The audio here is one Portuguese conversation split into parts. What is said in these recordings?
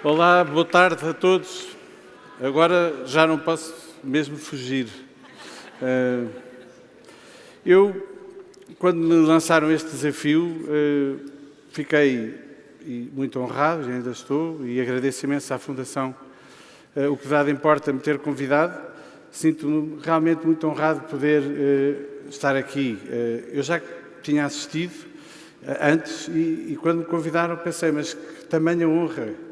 Olá, boa tarde a todos. Agora já não posso mesmo fugir. Eu, quando me lançaram este desafio, fiquei muito honrado, e ainda estou, e agradeço imenso à Fundação O Que Dado Importa me ter convidado. Sinto-me realmente muito honrado de poder estar aqui. Eu já tinha assistido antes e quando me convidaram pensei, mas que tamanha honra.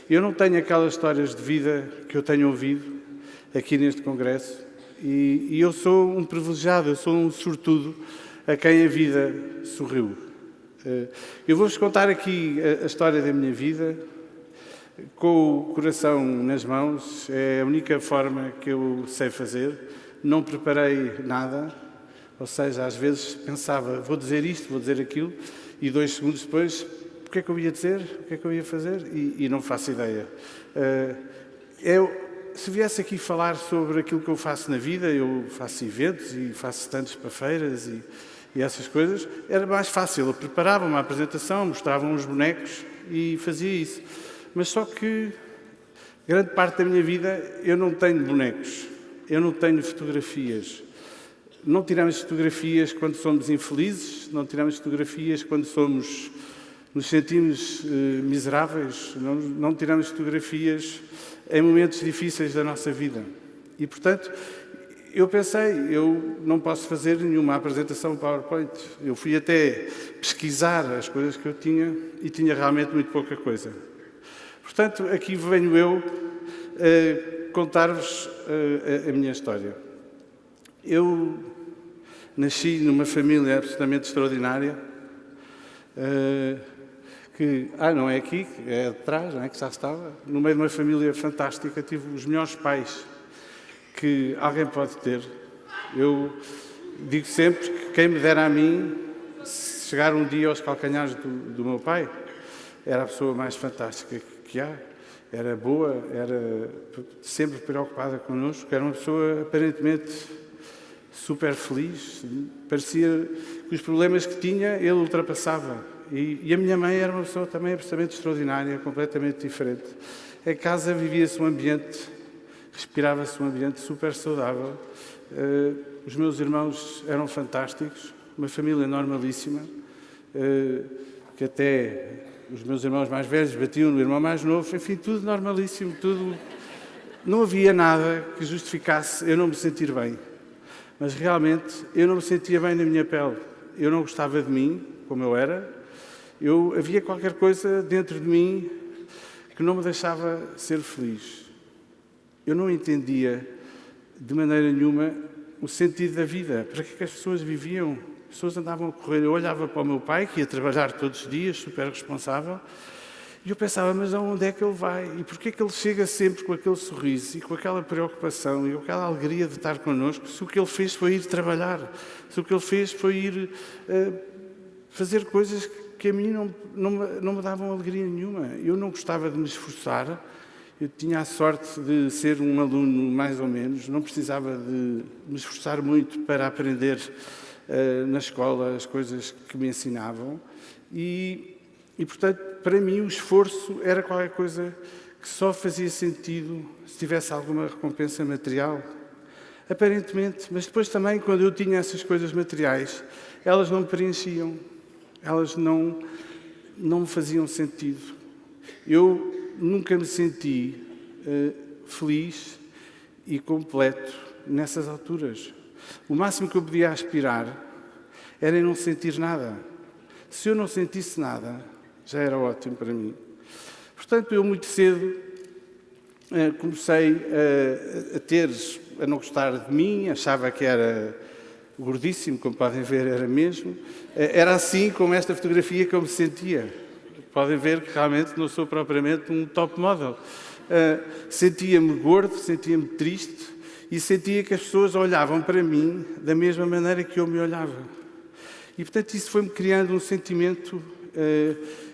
Eu não tenho aquelas histórias de vida que eu tenho ouvido aqui neste congresso e eu sou um privilegiado, eu sou um sortudo a quem a vida sorriu. Eu vou-vos contar aqui a história da minha vida com o coração nas mãos, é a única forma que eu sei fazer. Não preparei nada, ou seja, às vezes pensava, vou dizer isto, vou dizer aquilo, e 2 segundos depois, o que é que eu ia dizer, o que é que eu ia fazer, e não faço ideia. Se viesse aqui falar sobre aquilo que eu faço na vida, eu faço eventos e faço stands para feiras e essas coisas, era mais fácil. Eu preparava uma apresentação, mostrava uns bonecos e fazia isso. Mas só que grande parte da minha vida eu não tenho bonecos, eu não tenho fotografias. Não tiramos fotografias quando somos infelizes, não tiramos fotografias quando nos sentimos miseráveis, não tiramos fotografias em momentos difíceis da nossa vida. E, portanto, eu pensei, eu não posso fazer nenhuma apresentação PowerPoint. Eu fui até pesquisar as coisas que eu tinha e tinha realmente muito pouca coisa. Portanto, aqui venho eu contar-vos a minha história. Eu nasci numa família absolutamente extraordinária, não é aqui, é de trás, não é, que já estava, no meio de uma família fantástica, tive os melhores pais que alguém pode ter. Eu digo sempre que quem me dera a mim, se chegar um dia aos calcanhares do meu pai, era a pessoa mais fantástica que há, era boa, era sempre preocupada connosco, era uma pessoa aparentemente super feliz, parecia que os problemas que tinha ele ultrapassava. E a minha mãe era uma pessoa também absolutamente extraordinária, completamente diferente. Em casa vivia-se um ambiente, respirava-se um ambiente super saudável. Os meus irmãos eram fantásticos, uma família normalíssima, que até os meus irmãos mais velhos batiam no irmão mais novo, enfim, tudo normalíssimo, tudo. Não havia nada que justificasse eu não me sentir bem. Mas realmente eu não me sentia bem na minha pele. Eu não gostava de mim, como eu era. Havia qualquer coisa dentro de mim que não me deixava ser feliz. Eu não entendia de maneira nenhuma o sentido da vida. Para que as pessoas viviam? As pessoas andavam a correr. Eu olhava para o meu pai, que ia trabalhar todos os dias, super responsável, e eu pensava, mas aonde é que ele vai? E porquê é que ele chega sempre com aquele sorriso e com aquela preocupação e com aquela alegria de estar connosco, se o que ele fez foi ir trabalhar, se o que ele fez foi ir fazer coisas que a mim não me davam alegria nenhuma. Eu não gostava de me esforçar, eu tinha a sorte de ser um aluno mais ou menos, não precisava de me esforçar muito para aprender na escola as coisas que me ensinavam e, portanto, para mim o esforço era qualquer coisa que só fazia sentido se tivesse alguma recompensa material, aparentemente, mas depois também, quando eu tinha essas coisas materiais, elas não me preenchiam, elas não me faziam sentido. Eu nunca me senti feliz e completo nessas alturas. O máximo que eu podia aspirar era em não sentir nada. Se eu não sentisse nada, já era ótimo para mim. Portanto, eu muito cedo comecei a não gostar de mim, achava que era gordíssimo, como podem ver, era mesmo. Era assim, como esta fotografia, que eu me sentia. Podem ver que realmente não sou propriamente um top model. Sentia-me gordo, sentia-me triste e sentia que as pessoas olhavam para mim da mesma maneira que eu me olhava. E, portanto, isso foi-me criando um sentimento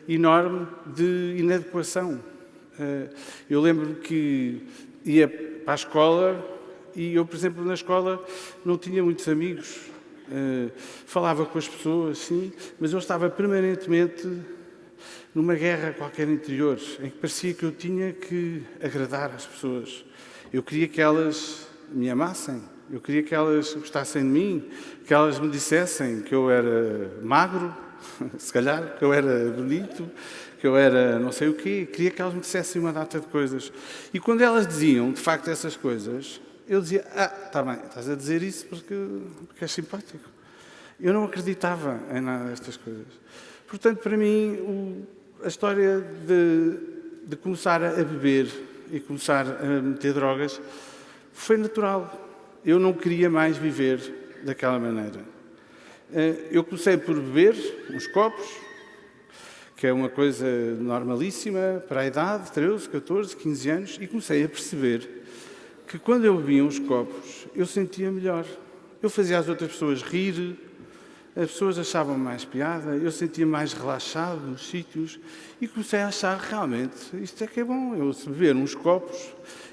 enorme de inadequação. Eu lembro que ia para a escola e eu, por exemplo, na escola não tinha muitos amigos. Falava com as pessoas, sim, mas eu estava permanentemente numa guerra qualquer interior, em que parecia que eu tinha que agradar as pessoas. Eu queria que elas me amassem, eu queria que elas gostassem de mim, que elas me dissessem que eu era magro, se calhar, que eu era bonito, que eu era não sei o quê. Queria que elas me dissessem uma data de coisas. E quando elas diziam, de facto, essas coisas, eu dizia, está bem, estás a dizer isso porque és simpático. Eu não acreditava em nada destas coisas. Portanto, para mim, a história de começar a beber e começar a meter drogas foi natural. Eu não queria mais viver daquela maneira. Eu comecei por beber uns copos, que é uma coisa normalíssima para a idade, 13, 14, 15 anos, e comecei a perceber que quando eu bebia uns copos, eu sentia melhor. Eu fazia as outras pessoas rir, as pessoas achavam mais piada, eu sentia mais relaxado nos sítios e comecei a achar realmente, isto é que é bom, eu se beber uns copos,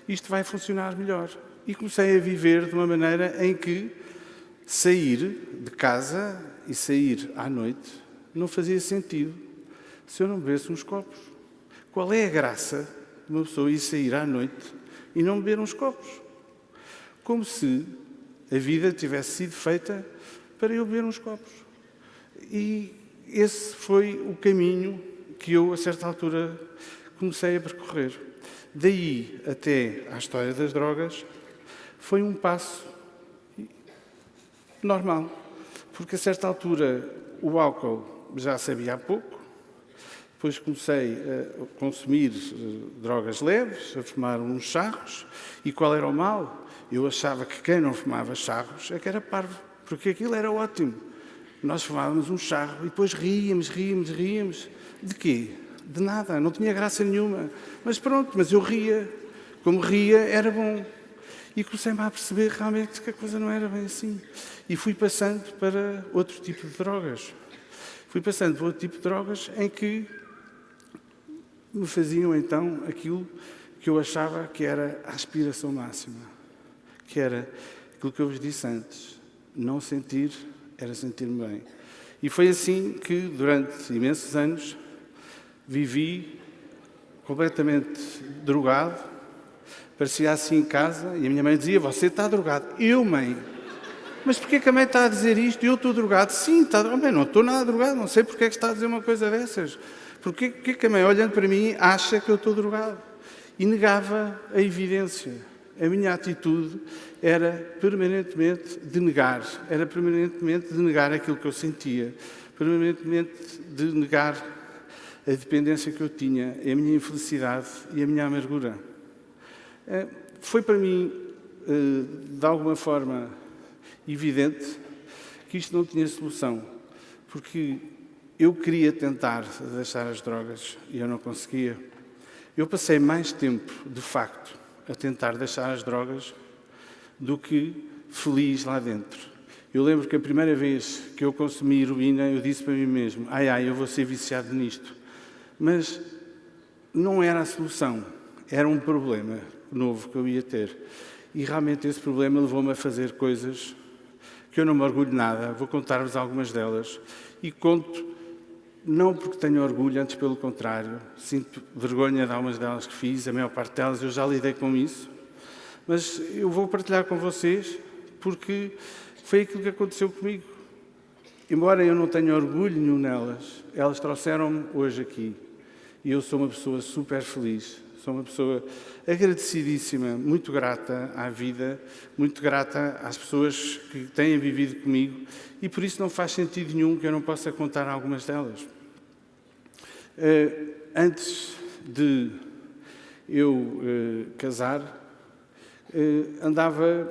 isto vai funcionar melhor. E comecei a viver de uma maneira em que sair de casa e sair à noite não fazia sentido se eu não bebesse uns copos. Qual é a graça de uma pessoa ir sair à noite e não beber uns copos? Como se a vida tivesse sido feita para eu beber uns copos. E esse foi o caminho que eu, a certa altura, comecei a percorrer. Daí até à história das drogas, foi um passo normal. Porque a certa altura o álcool já sabia há pouco, depois comecei a consumir drogas leves, a fumar uns charros, e qual era o mal? Eu achava que quem não fumava charros é que era parvo, porque aquilo era ótimo. Nós fumávamos um charro e depois ríamos. De quê? De nada, não tinha graça nenhuma. Mas pronto, mas eu ria. Como ria, era bom. E comecei-me a perceber realmente que a coisa não era bem assim. E fui passando para outro tipo de drogas. Fui passando para outro tipo de drogas em que me faziam então aquilo que eu achava que era a aspiração máxima. Que era aquilo que eu vos disse antes. Não sentir era sentir-me bem. E foi assim que, durante imensos anos, vivi completamente drogado. Parecia assim em casa, e a minha mãe dizia, você está drogado. Eu, mãe, mas porquê que a mãe está a dizer isto? Eu estou drogado. Sim, está drogado. Bem, não estou nada drogado, não sei porque é que está a dizer uma coisa dessas. Porquê que a mãe, olhando para mim, acha que eu estou drogado? E negava a evidência. A minha atitude era permanentemente de negar. Era permanentemente de negar aquilo que eu sentia. Permanentemente de negar a dependência que eu tinha, a minha infelicidade e a minha amargura. Foi para mim, de alguma forma, evidente que isto não tinha solução. Porque eu queria tentar deixar as drogas e eu não conseguia. Eu passei mais tempo, de facto, a tentar deixar as drogas do que feliz lá dentro. Eu lembro que a primeira vez que eu consumi heroína, eu disse para mim mesmo, eu vou ser viciado nisto. Mas não era a solução, era um problema novo que eu ia ter. E realmente esse problema levou-me a fazer coisas que eu não me orgulho nada, vou contar-vos algumas delas. E conto, não porque tenho orgulho, antes pelo contrário, sinto vergonha de algumas delas que fiz, a maior parte delas eu já lidei com isso, mas eu vou partilhar com vocês porque foi aquilo que aconteceu comigo. Embora eu não tenha orgulho nenhum nelas, elas trouxeram-me hoje aqui e eu sou uma pessoa super feliz, sou uma pessoa agradecidíssima, muito grata à vida, muito grata às pessoas que têm vivido comigo e por isso não faz sentido nenhum que eu não possa contar algumas delas. Antes de eu casar, andava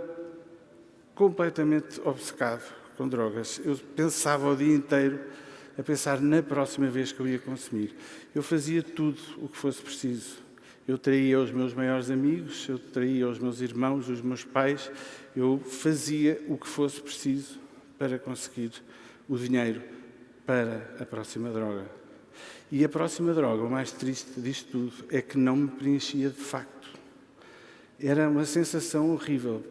completamente obcecado com drogas. Eu pensava o dia inteiro a pensar na próxima vez que eu ia consumir. Eu fazia tudo o que fosse preciso. Eu traía os meus maiores amigos, eu traía os meus irmãos, os meus pais. Eu fazia o que fosse preciso para conseguir o dinheiro para a próxima droga. E a próxima droga, o mais triste disto tudo, é que não me preenchia de facto. Era uma sensação horrível,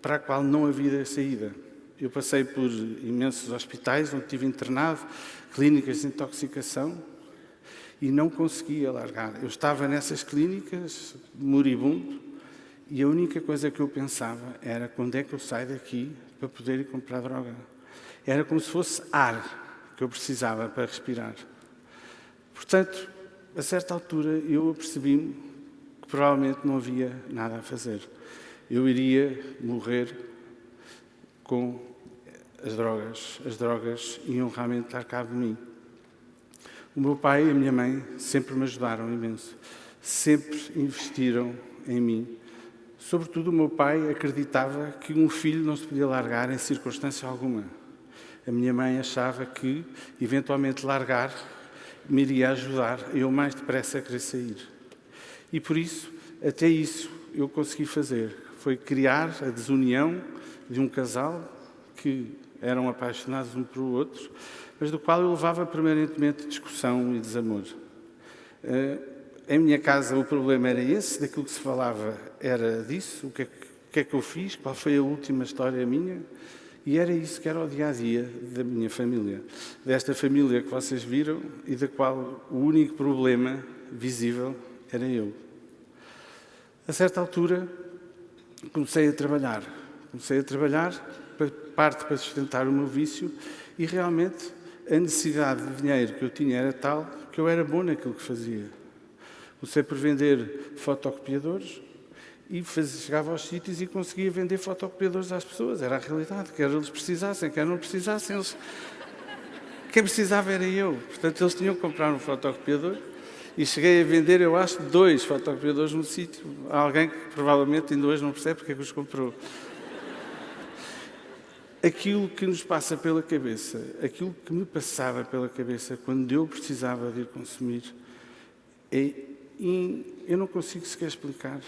para a qual não havia saída. Eu passei por imensos hospitais onde estive internado, clínicas de intoxicação, e não conseguia largar. Eu estava nessas clínicas, moribundo, e a única coisa que eu pensava era quando é que eu saio daqui para poder ir comprar droga. Era como se fosse ar que eu precisava para respirar. Portanto, a certa altura eu apercebi-me que provavelmente não havia nada a fazer. Eu iria morrer com as drogas iam realmente dar cabo de mim. O meu pai e a minha mãe sempre me ajudaram imenso, sempre investiram em mim. Sobretudo o meu pai acreditava que um filho não se podia largar em circunstância alguma. A minha mãe achava que, eventualmente, largar me iria ajudar a eu mais depressa a querer sair. E por isso, até isso, eu consegui fazer. Foi criar a desunião de um casal que eram apaixonados um pelo outro, mas do qual eu levava permanentemente discussão e desamor. Em minha casa o problema era esse, daquilo que se falava era disso, o que é que eu fiz, qual foi a última história minha, e era isso que era o dia-a-dia da minha família, desta família que vocês viram e da qual o único problema visível era eu. A certa altura comecei a trabalhar parte para sustentar o meu vício e realmente a necessidade de dinheiro que eu tinha era tal que eu era bom naquilo que fazia. Comecei por vender fotocopiadores e chegava aos sítios e conseguia vender fotocopiadores às pessoas. Era a realidade, quer eles precisassem, quer não precisassem. Quem precisava era eu. Portanto, eles tinham que comprar um fotocopiador e cheguei a vender, eu acho, 2 fotocopiadores no sítio. Há alguém que provavelmente ainda hoje não percebe porque é que os comprou. Aquilo que nos passa pela cabeça, aquilo que me passava pela cabeça quando eu precisava de ir consumir, eu não consigo sequer explicar.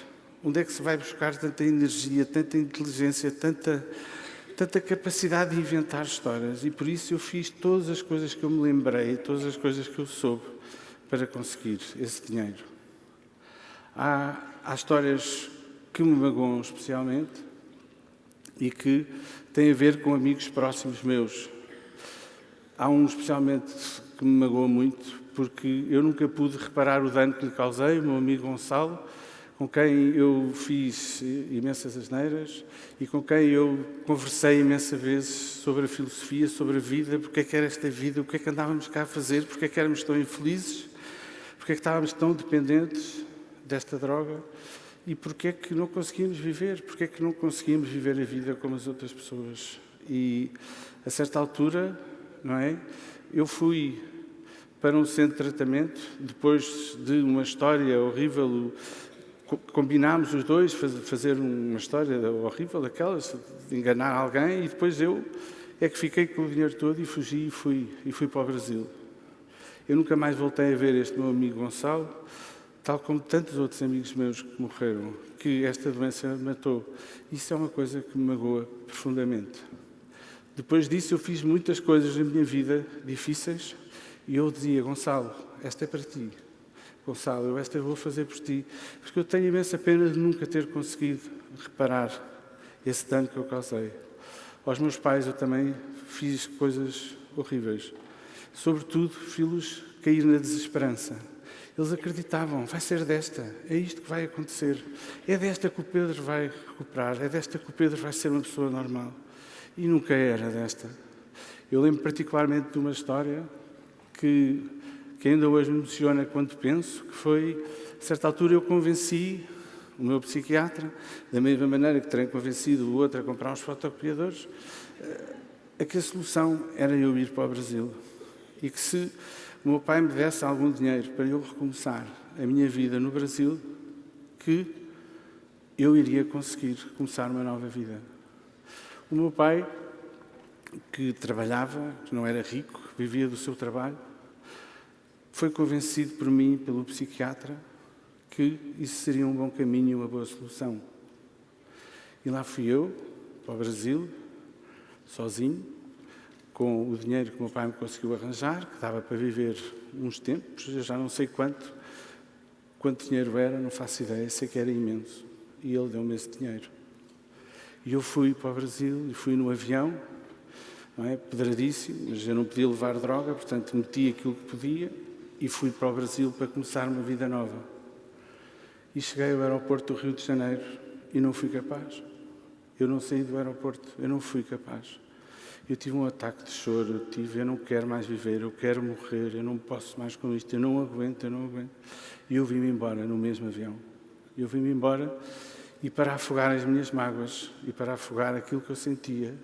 Onde é que se vai buscar tanta energia, tanta inteligência, tanta capacidade de inventar histórias? E por isso eu fiz todas as coisas que eu me lembrei, todas as coisas que eu soube para conseguir esse dinheiro. Há histórias que me magoam especialmente e que têm a ver com amigos próximos meus. Há um especialmente que me magoa muito, porque eu nunca pude reparar o dano que lhe causei, o meu amigo Gonçalo, com quem eu fiz imensas asneiras e com quem eu conversei imensas vezes sobre a filosofia, sobre a vida, porque é que era esta vida, o que é que andávamos cá a fazer, porque é que éramos tão infelizes, porque é que estávamos tão dependentes desta droga e porque é que não conseguíamos viver, porque é que não conseguíamos viver a vida como as outras pessoas. E a certa altura, não é, eu fui para um centro de tratamento, depois de uma história horrível. Combinámos os dois fazer uma história horrível daquelas, de enganar alguém, e depois eu é que fiquei com o dinheiro todo e fugi e fui para o Brasil. Eu nunca mais voltei a ver este meu amigo Gonçalo, tal como tantos outros amigos meus que morreram, que esta doença matou. Isso é uma coisa que me magoa profundamente. Depois disso eu fiz muitas coisas na minha vida difíceis e eu dizia, Gonçalo, esta é para ti. Gonçalo, eu esta vou fazer por ti, porque eu tenho imensa pena de nunca ter conseguido reparar esse dano que eu causei. Aos meus pais eu também fiz coisas horríveis. Sobretudo, fiz-los cair na desesperança. Eles acreditavam, vai ser desta, é isto que vai acontecer. É desta que o Pedro vai recuperar, é desta que o Pedro vai ser uma pessoa normal. E nunca era desta. Eu lembro particularmente de uma história que ainda hoje me emociona quando penso, que foi, a certa altura eu convenci o meu psiquiatra, da mesma maneira que terei convencido o outro a comprar uns fotocopiadores, a que a solução era eu ir para o Brasil. E que se o meu pai me desse algum dinheiro para eu recomeçar a minha vida no Brasil, que eu iria conseguir começar uma nova vida. O meu pai, que trabalhava, que não era rico, vivia do seu trabalho, foi convencido por mim, pelo psiquiatra, que isso seria um bom caminho e uma boa solução. E lá fui eu, para o Brasil, sozinho, com o dinheiro que o meu pai me conseguiu arranjar, que dava para viver uns tempos, eu já não sei quanto dinheiro era, não faço ideia, sei que era imenso. E ele deu-me esse dinheiro. E eu fui para o Brasil, e fui no avião, não é, pedradíssimo, mas eu não podia levar droga, portanto meti aquilo que podia, e fui para o Brasil para começar uma vida nova. E cheguei ao aeroporto do Rio de Janeiro e não fui capaz. Eu não saí do aeroporto, eu não fui capaz. Eu tive um ataque de choro, eu não quero mais viver, eu quero morrer, eu não posso mais com isto, eu não aguento. E eu vim-me embora no mesmo avião. Eu vim-me embora e para afogar as minhas mágoas e para afogar aquilo que eu sentia,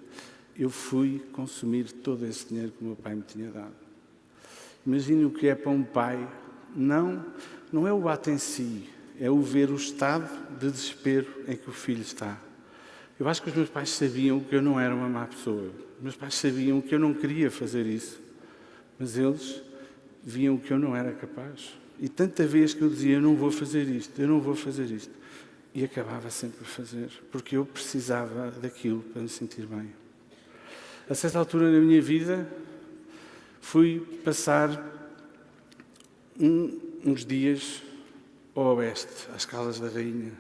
eu fui consumir todo esse dinheiro que o meu pai me tinha dado. Imagine o que é para um pai, não é o ato em si, é o ver o estado de desespero em que o filho está. Eu acho que os meus pais sabiam que eu não era uma má pessoa. Os meus pais sabiam que eu não queria fazer isso. Mas eles viam que eu não era capaz. E tanta vez que eu dizia, eu não vou fazer isto. E acabava sempre a fazer. Porque eu precisava daquilo para me sentir bem. A certa altura na minha vida, fui passar uns dias ao oeste, às Caldas da Rainha.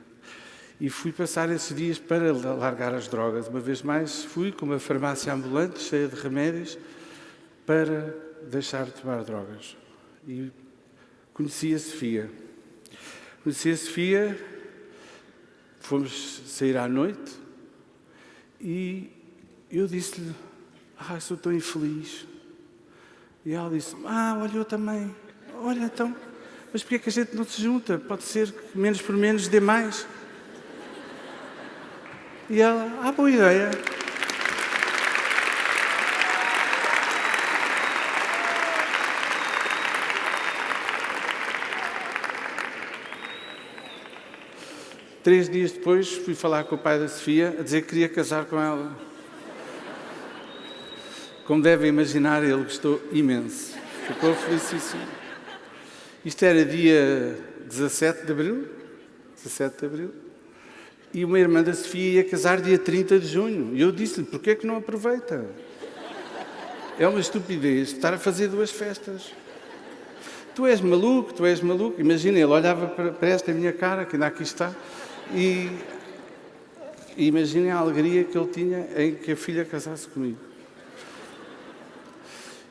E fui passar esses dias para largar as drogas. Uma vez mais, fui com uma farmácia ambulante, cheia de remédios, para deixar de tomar drogas. E conheci a Sofia. Fomos sair à noite e eu disse-lhe, sou tão infeliz. E ela disse, olha, eu também. Olha, então, mas porquê é que a gente não se junta? Pode ser que menos por menos dê mais. E ela, boa ideia. Três dias depois, fui falar com o pai da Sofia, a dizer que queria casar com ela. Como devem imaginar, ele gostou imenso. Ficou felicíssimo. Isto era dia 17 de abril. E uma irmã da Sofia ia casar dia 30 de junho. E eu disse-lhe, porquê é que não aproveita? É uma estupidez estar a fazer duas festas. Tu és maluco. Imagina, ele olhava para esta minha cara, que ainda aqui está, e imaginem a alegria que ele tinha em que a filha casasse comigo.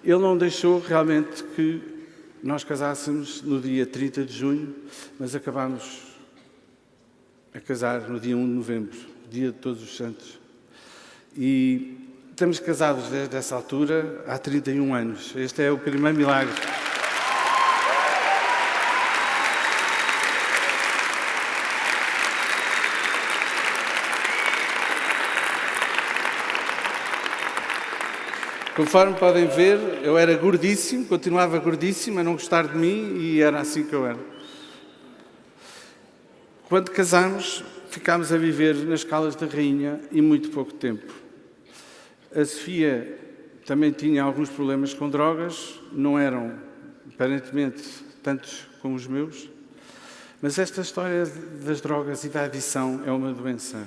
Ele não deixou realmente que nós casássemos no dia 30 de junho, mas acabámos a casar no dia 1 de novembro, dia de Todos os Santos. E estamos casados desde essa altura há 31 anos. Este é o primeiro milagre. Conforme podem ver, eu era gordíssimo, continuava gordíssimo, a não gostar de mim e era assim que eu era. Quando casámos, ficámos a viver nas Caldas da Rainha e muito pouco tempo. A Sofia também tinha alguns problemas com drogas, não eram aparentemente tantos como os meus, mas esta história das drogas e da adição é uma doença.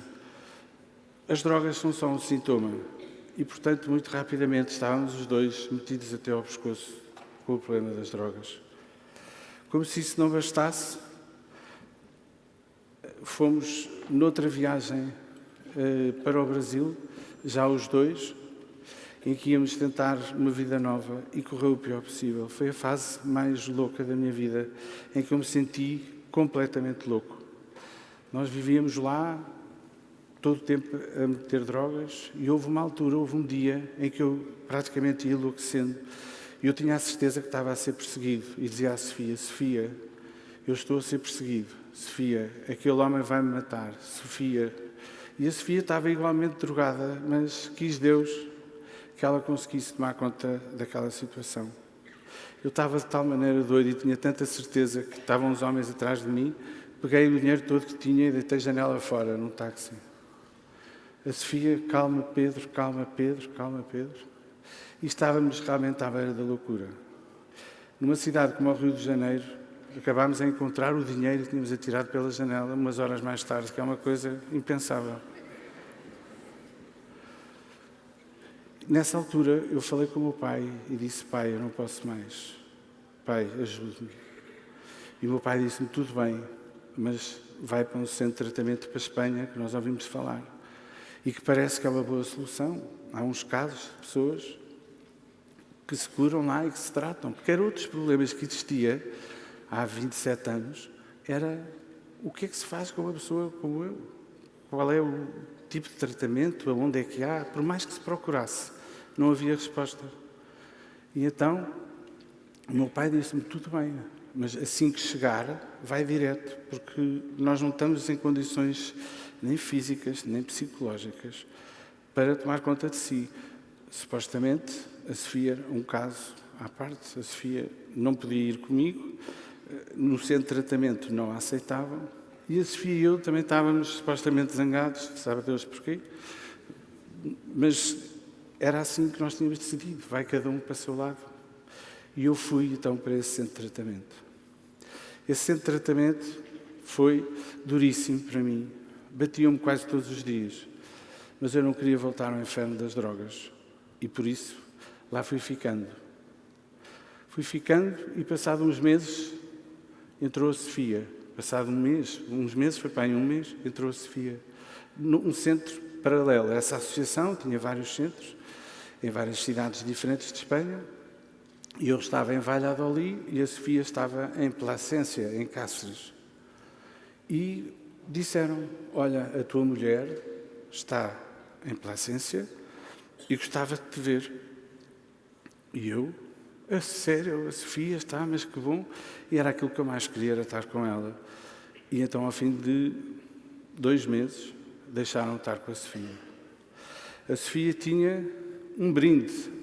As drogas são só um sintoma. E, portanto, muito rapidamente estávamos os dois metidos até ao pescoço com o problema das drogas. Como se isso não bastasse, fomos noutra viagem para o Brasil, já os dois, em que íamos tentar uma vida nova e correu o pior possível. Foi a fase mais louca da minha vida, em que eu me senti completamente louco. Nós vivíamos lá todo o tempo a meter drogas e houve uma altura, houve um dia em que eu praticamente ia enlouquecendo e eu tinha a certeza que estava a ser perseguido e dizia à Sofia, Sofia, eu estou a ser perseguido, Sofia, aquele homem vai-me matar, Sofia. E a Sofia estava igualmente drogada, mas quis Deus que ela conseguisse tomar conta daquela situação. Eu estava de tal maneira doido e tinha tanta certeza que estavam os homens atrás de mim, peguei o dinheiro todo que tinha e deitei a janela fora, num táxi. A Sofia, calma Pedro. E estávamos realmente à beira da loucura. Numa cidade como o Rio de Janeiro, acabámos a encontrar o dinheiro que tínhamos atirado pela janela umas horas mais tarde, que é uma coisa impensável. Nessa altura, eu falei com o meu pai e disse, pai, eu não posso mais. Pai, ajude-me. E o meu pai disse-me, tudo bem, mas vai para um centro de tratamento para a Espanha, que nós ouvimos falar. E que parece que é uma boa solução. Há uns casos de pessoas que se curam lá e que se tratam. Porque eram outros problemas que existia há 27 anos, era o que é que se faz com uma pessoa como eu? Qual é o tipo de tratamento? Aonde é que há? Por mais que se procurasse, não havia resposta. E então, o meu pai disse-me, tudo bem, mas assim que chegar, vai direto, porque nós não estamos em condições nem físicas, nem psicológicas, para tomar conta de si. Supostamente, a Sofia, um caso à parte, a Sofia não podia ir comigo, no centro de tratamento não a aceitavam, e a Sofia e eu também estávamos supostamente zangados, sabe Deus porquê, mas era assim que nós tínhamos decidido, vai cada um para o seu lado. E eu fui então para esse centro de tratamento. Esse centro de tratamento foi duríssimo para mim, batiam-me quase todos os dias, mas eu não queria voltar ao inferno das drogas, e por isso lá fui ficando. Fui ficando e passado uns meses entrou a Sofia. Passado uns meses, foi para aí um mês, entrou a Sofia. Num centro paralelo a essa associação, tinha vários centros, em várias cidades diferentes de Espanha, e eu estava em Valladolid e a Sofia estava em Plasência, em Cáceres. E disseram, olha, a tua mulher está em Plasência e gostava de te ver. E eu, a sério, a Sofia está, mas que bom. E era aquilo que eu mais queria, era estar com ela. E então, ao fim de 2 meses, deixaram de estar com a Sofia. A Sofia tinha um brinde.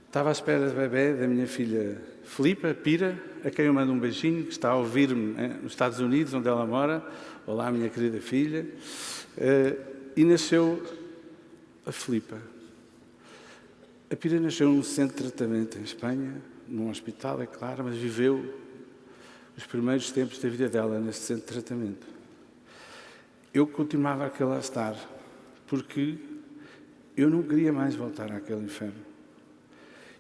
Estava à espera de bebê da minha filha Filipa, Pira, a quem eu mando um beijinho, que está a ouvir-me nos Estados Unidos, onde ela mora. Olá, minha querida filha. E nasceu a Filipa. A Pira nasceu num centro de tratamento em Espanha, num hospital, é claro, mas viveu os primeiros tempos da vida dela nesse centro de tratamento. Eu continuava a lá estar, porque eu não queria mais voltar àquele inferno.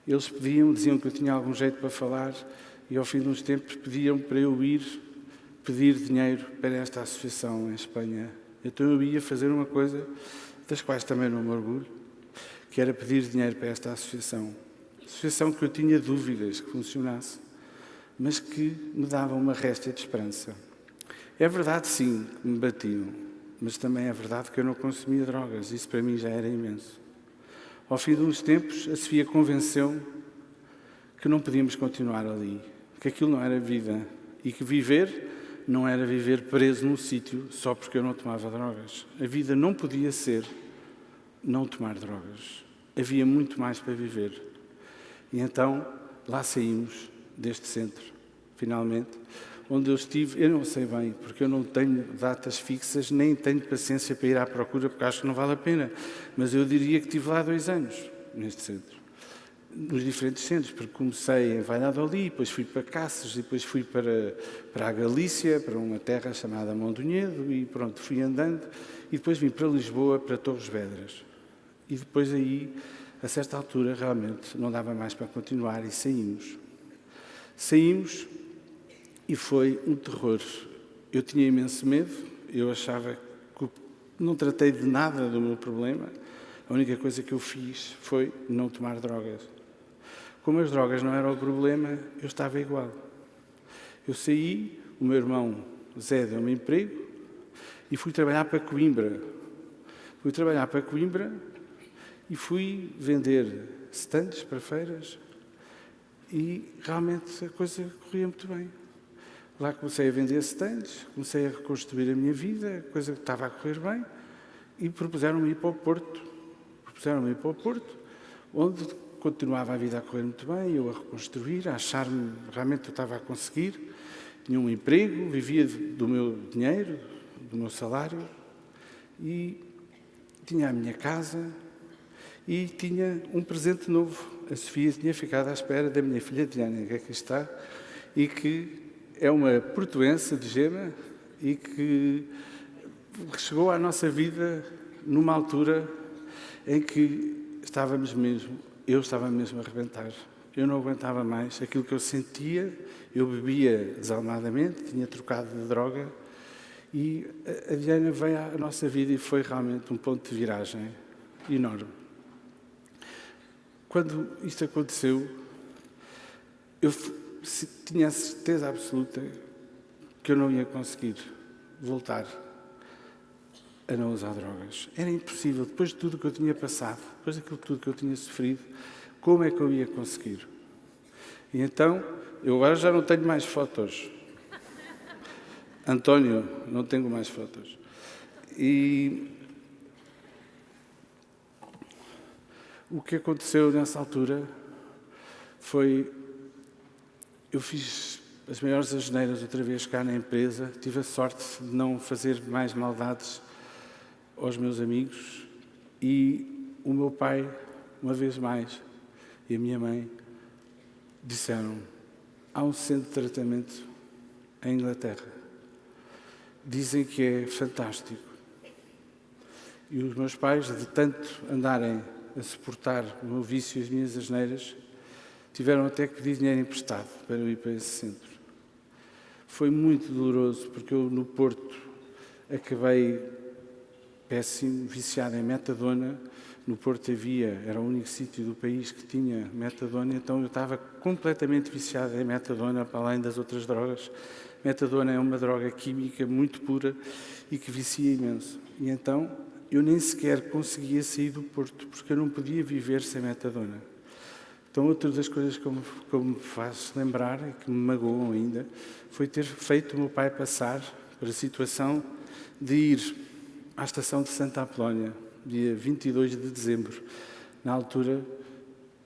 Eles diziam que eu tinha algum jeito para falar, e ao fim de uns tempos pediam para eu ir pedir dinheiro para esta associação em Espanha. Então eu ia fazer uma coisa das quais também não me orgulho, que era pedir dinheiro para esta associação. Associação que eu tinha dúvidas que funcionasse, mas que me dava uma réstia de esperança. É verdade, sim, que me batiam, mas também é verdade que eu não consumia drogas. Isso para mim já era imenso. Ao fim de uns tempos, a Sofia convenceu-me que não podíamos continuar ali, que aquilo não era vida e que viver não era viver preso num sítio só porque eu não tomava drogas. A vida não podia ser não tomar drogas. Havia muito mais para viver. E então, lá saímos deste centro, finalmente, onde eu estive, eu não sei bem, porque eu não tenho datas fixas, nem tenho paciência para ir à procura, porque acho que não vale a pena. Mas eu diria que estive lá 2 anos, neste centro. Nos diferentes centros, porque comecei em Valladolid, depois fui para Cáceres, depois fui para a Galícia, para uma terra chamada Mondonhedo, e pronto, fui andando, e depois vim para Lisboa, para Torres Vedras. E depois aí, a certa altura, realmente não dava mais para continuar e saímos. Saímos e foi um terror. Eu tinha imenso medo, eu achava que não tratei de nada do meu problema. A única coisa que eu fiz foi não tomar drogas. Como as drogas não eram o problema, eu estava igual. Eu saí, o meu irmão Zé deu-me emprego e fui trabalhar para Coimbra. Fui trabalhar para Coimbra e fui vender stands para feiras e realmente a coisa corria muito bem. Lá comecei a vender stands, comecei a reconstruir a minha vida, a coisa que estava a correr bem, e propuseram-me ir para o Porto. Onde continuava a vida a correr muito bem, eu a reconstruir, a achar-me realmente que eu estava a conseguir. Tinha um emprego, vivia do meu dinheiro, do meu salário, e tinha a minha casa e tinha um presente novo. A Sofia tinha ficado à espera da minha filha Diana, que aqui está, e que é uma portuense de Gema e que chegou à nossa vida numa altura em que eu estava mesmo a arrebentar. Eu não aguentava mais aquilo que eu sentia, eu bebia desalmadamente, tinha trocado de droga e a Diana veio à nossa vida e foi realmente um ponto de viragem enorme. quando isto aconteceu, eu tinha a certeza absoluta que eu não ia conseguir voltar a não usar drogas. Era impossível, depois de tudo que eu tinha passado, depois daquilo tudo que eu tinha sofrido, como é que eu ia conseguir? E então, eu agora já não tenho mais fotos. António, não tenho mais fotos. E o que aconteceu nessa altura foi, eu fiz as maiores asneiras outra vez cá na empresa, tive a sorte de não fazer mais maldades aos meus amigos e o meu pai, uma vez mais, e a minha mãe disseram: há um centro de tratamento em Inglaterra. Dizem que é fantástico. E os meus pais, de tanto andarem a suportar o meu vício e as minhas asneiras, tiveram até que pedir dinheiro emprestado para eu ir para esse centro. Foi muito doloroso, porque eu no Porto acabei péssimo, viciado em metadona. No Porto era o único sítio do país que tinha metadona, então eu estava completamente viciado em metadona, para além das outras drogas. Metadona é uma droga química muito pura e que vicia imenso. E então eu nem sequer conseguia sair do Porto, porque eu não podia viver sem metadona. Então, outra das coisas que eu me faz lembrar, e que me magoam ainda, foi ter feito o meu pai passar por a situação de ir à estação de Santa Apolónia, dia 22 de dezembro. Na altura,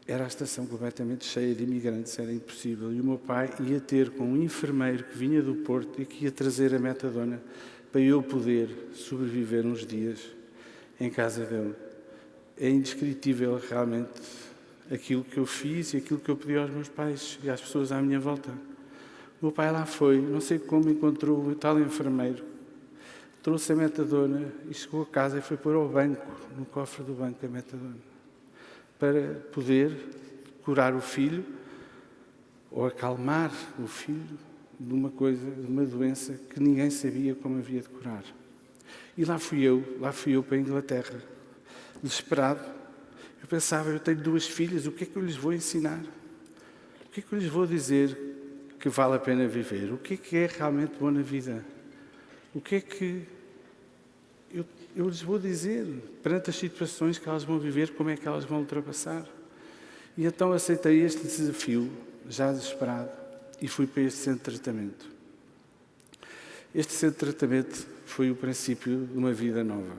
era a estação completamente cheia de imigrantes, era impossível. E o meu pai ia ter com um enfermeiro que vinha do Porto e que ia trazer a metadona para eu poder sobreviver uns dias em casa dele. É indescritível realmente aquilo que eu fiz e aquilo que eu pedi aos meus pais e às pessoas à minha volta. O meu pai lá foi, não sei como encontrou o tal enfermeiro, trouxe a metadona e chegou a casa e foi pôr ao banco, no cofre do banco, a metadona, para poder curar o filho ou acalmar o filho de uma coisa, de uma doença que ninguém sabia como havia de curar. E lá fui eu para a Inglaterra, desesperado. Eu pensava, eu tenho 2 filhas, o que é que eu lhes vou ensinar? O que é que eu lhes vou dizer que vale a pena viver? O que é realmente bom na vida? O que é que eu lhes vou dizer perante as situações que elas vão viver, como é que elas vão ultrapassar? E então aceitei este desafio, já desesperado, e fui para este centro de tratamento. Este centro de tratamento foi o princípio de uma vida nova.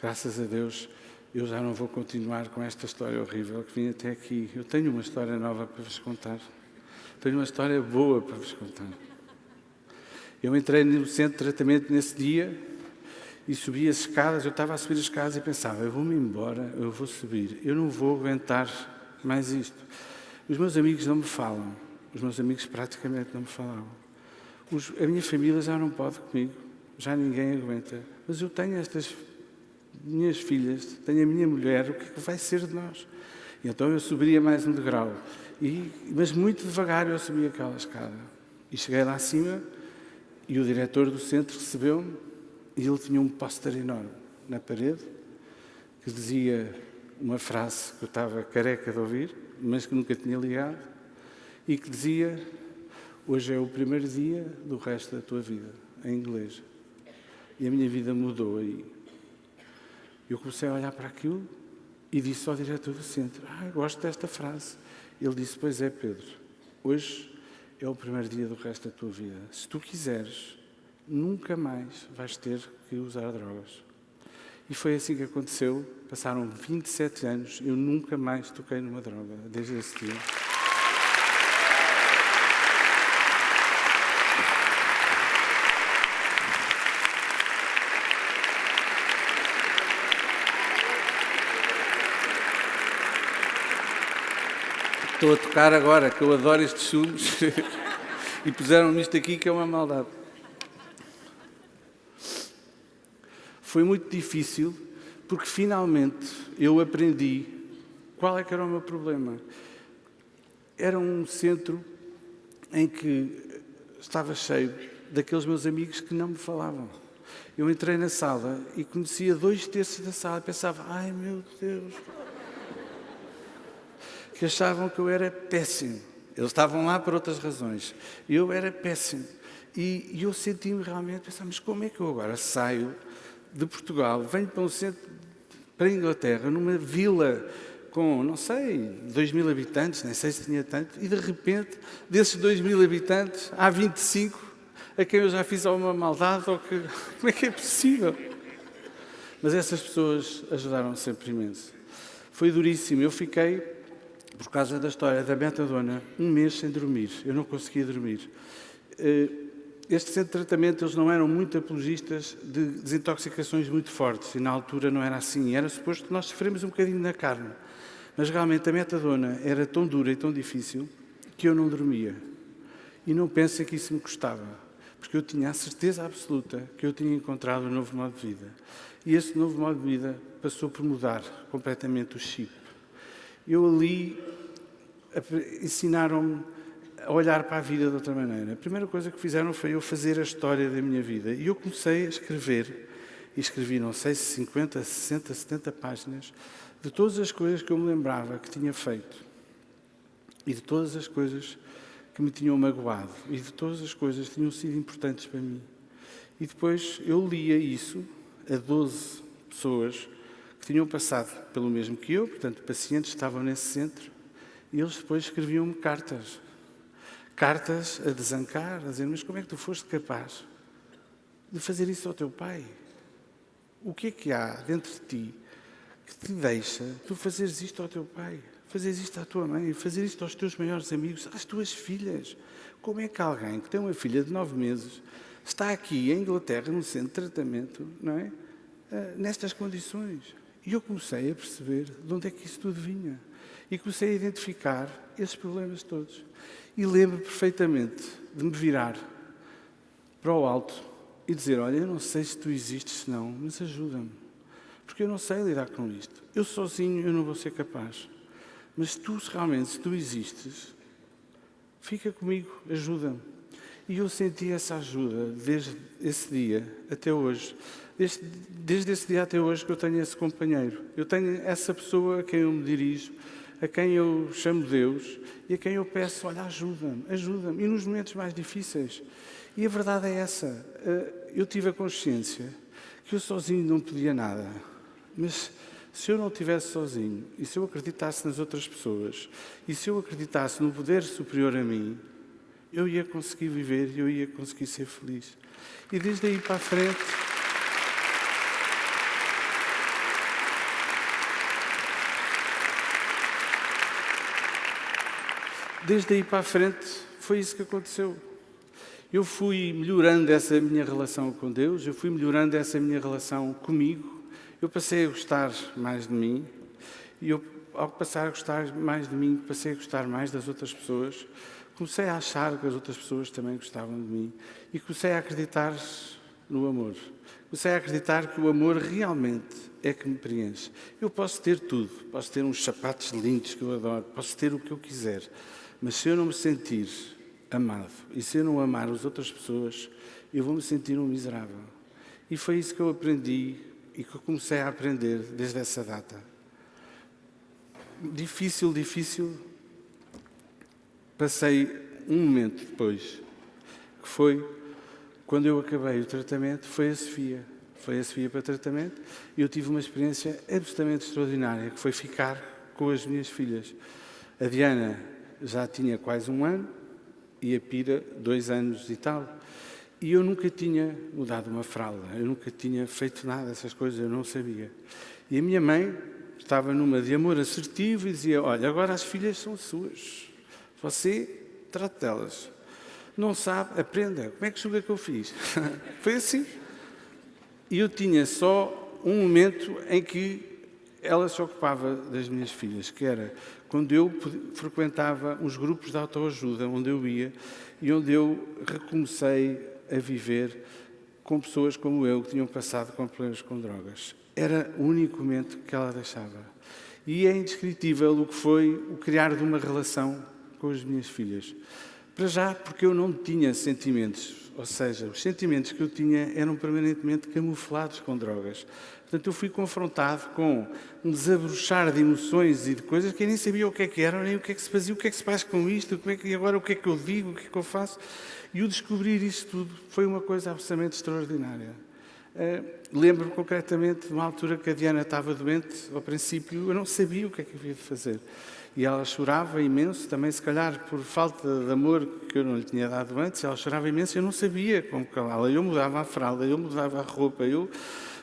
Graças a Deus, eu já não vou continuar com esta história horrível que vim até aqui. Eu tenho uma história nova para vos contar. Tenho uma história boa para vos contar. Eu entrei no centro de tratamento nesse dia e subi as escadas. Eu estava a subir as escadas e pensava, eu vou-me embora, eu vou subir. Eu não vou aguentar mais isto. Os meus amigos não me falam. Os meus amigos praticamente não me falavam. A minha família já não pode comigo. Já ninguém aguenta. Mas eu tenho estas minhas filhas, tenho a minha mulher, o que é que vai ser de nós? E então eu subiria mais um degrau. Mas muito devagar eu subi aquela escada. E cheguei lá acima e o diretor do centro recebeu-me e ele tinha um póster enorme na parede que dizia uma frase que eu estava careca de ouvir, mas que nunca tinha ligado, e que dizia: hoje é o primeiro dia do resto da tua vida, em inglês. E a minha vida mudou aí. Eu comecei a olhar para aquilo e disse ao diretor do centro: gosto desta frase. Ele disse: pois é, Pedro, hoje é o primeiro dia do resto da tua vida. Se tu quiseres, nunca mais vais ter que usar drogas. E foi assim que aconteceu. Passaram 27 anos, eu nunca mais toquei numa droga, desde esse dia. Estou a tocar agora, que eu adoro estes sumos, e puseram-me isto aqui, que é uma maldade. Foi muito difícil, porque finalmente eu aprendi qual é que era o meu problema. Era um centro em que estava cheio daqueles meus amigos que não me falavam. Eu entrei na sala e conhecia 2/3 da sala, pensava, ai meu Deus... que achavam que eu era péssimo. Eles estavam lá por outras razões. Eu era péssimo. E eu senti-me realmente, pensar, mas como é que eu agora saio de Portugal, venho para um centro, para a Inglaterra, numa vila com, não sei, 2.000 habitantes, nem sei se tinha tanto, e de repente, desses 2.000 habitantes, há 25 a quem eu já fiz alguma maldade, ou que... Como é que é possível? Mas essas pessoas ajudaram sempre imenso. Foi duríssimo. Eu fiquei, por causa da história da metadona, um mês sem dormir. Eu não conseguia dormir. Este centro de tratamento, eles não eram muito apologistas de desintoxicações muito fortes. E na altura não era assim. Era suposto que nós sofremos um bocadinho na carne. Mas realmente a metadona era tão dura e tão difícil que eu não dormia. E não pensem que isso me custava. Porque eu tinha a certeza absoluta que eu tinha encontrado um novo modo de vida. E esse novo modo de vida passou por mudar completamente o chip. Eu ali ensinaram-me a olhar para a vida de outra maneira. A primeira coisa que fizeram foi eu fazer a história da minha vida. E eu comecei a escrever, e escrevi, não sei, 50, 60, 70 páginas, de todas as coisas que eu me lembrava que tinha feito. E de todas as coisas que me tinham magoado. E de todas as coisas que tinham sido importantes para mim. E depois eu lia isso a 12 pessoas que tinham passado pelo mesmo que eu, portanto, pacientes que estavam nesse centro, e eles depois escreviam-me cartas. Cartas a desancar, a dizer, mas como é que tu foste capaz de fazer isso ao teu pai? O que é que há dentro de ti que te deixa tu fazeres isto ao teu pai, fazeres isto à tua mãe, fazer isto aos teus maiores amigos, às tuas filhas? Como é que alguém que tem uma filha de 9 meses está aqui em Inglaterra, num centro de tratamento, não é? Nestas condições? E eu comecei a perceber de onde é que isso tudo vinha. E comecei a identificar esses problemas todos. E lembro perfeitamente de me virar para o alto e dizer, olha, eu não sei se tu existes, não, mas ajuda-me. Porque eu não sei lidar com isto. Eu sozinho eu não vou ser capaz. Mas tu, realmente, se tu existes, fica comigo, ajuda-me. E eu senti essa ajuda desde esse dia até hoje. Desde esse dia até hoje que eu tenho esse companheiro. Eu tenho essa pessoa a quem eu me dirijo, a quem eu chamo Deus e a quem eu peço, olha, ajuda-me, ajuda-me. E nos momentos mais difíceis. E a verdade é essa. Eu tive a consciência que eu sozinho não podia nada. Mas se eu não estivesse sozinho, e se eu acreditasse nas outras pessoas, e se eu acreditasse no poder superior a mim, eu ia conseguir viver e eu ia conseguir ser feliz. E desde aí para a frente... Desde aí para a frente foi isso que aconteceu. Eu fui melhorando essa minha relação com Deus, eu fui melhorando essa minha relação comigo, eu passei a gostar mais de mim, e eu, ao passar a gostar mais de mim, passei a gostar mais das outras pessoas, comecei a achar que as outras pessoas também gostavam de mim, e comecei a acreditar no amor. Comecei a acreditar que o amor realmente é que me preenche. Eu posso ter tudo, posso ter uns sapatos lindos que eu adoro, posso ter o que eu quiser, mas se eu não me sentir amado e se eu não amar as outras pessoas, eu vou me sentir um miserável. E foi isso que eu aprendi e que eu comecei a aprender desde essa data. Difícil. Passei um momento depois, que foi quando eu acabei o tratamento, foi a Sofia. Foi a Sofia para tratamento e eu tive uma experiência absolutamente extraordinária, que foi ficar com as minhas filhas. A Diana já tinha quase 1 ano e a Pira 2 anos e tal. E eu nunca tinha mudado uma fralda, eu nunca tinha feito nada dessas coisas, eu não sabia. E a minha mãe estava numa de amor assertivo e dizia, olha, agora as filhas são suas, você trata delas. Não sabe, aprenda. Como é que julga que eu fiz? Foi assim. E eu tinha só um momento em que ela se ocupava das minhas filhas, que era quando eu frequentava uns grupos de autoajuda, onde eu ia e onde eu recomecei a viver com pessoas como eu, que tinham passado com problemas com drogas. Era o único momento que ela deixava. E é indescritível o que foi o criar de uma relação com as minhas filhas. Para já, porque eu não tinha sentimentos ou seja, os sentimentos que eu tinha eram permanentemente camuflados com drogas. Portanto, eu fui confrontado com um desabrochar de emoções e de coisas que eu nem sabia o que eram, nem o que é que se fazia, o que é que se faz com isto, e agora o que é que eu digo, o que é que eu faço. E o descobrir isto tudo foi uma coisa absolutamente extraordinária. Lembro-me concretamente de uma altura que a Diana estava doente, ao princípio eu não sabia o que é que havia de fazer. E ela chorava imenso, também se calhar por falta de amor que eu não lhe tinha dado antes, ela chorava imenso e eu não sabia como calá-la. Eu mudava a fralda, eu mudava a roupa, eu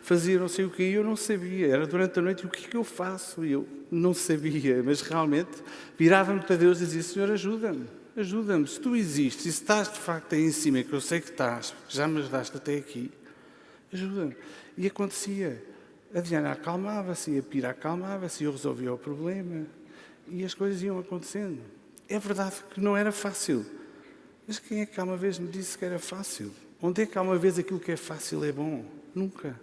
fazia não sei o que, eu não sabia. Era durante a noite, o que é que eu faço? E eu não sabia, mas realmente virava-me para Deus e dizia, Senhor, ajuda-me, ajuda-me. Se tu existes e se estás de facto aí em cima, que eu sei que estás, porque já me ajudaste até aqui, ajuda-me. E acontecia. A Diana acalmava-se, a Pira acalmava-se, eu resolvia o problema. E as coisas iam acontecendo. É verdade que não era fácil. Mas quem é que há uma vez me disse que era fácil? Onde é que há uma vez aquilo que é fácil é bom? Nunca.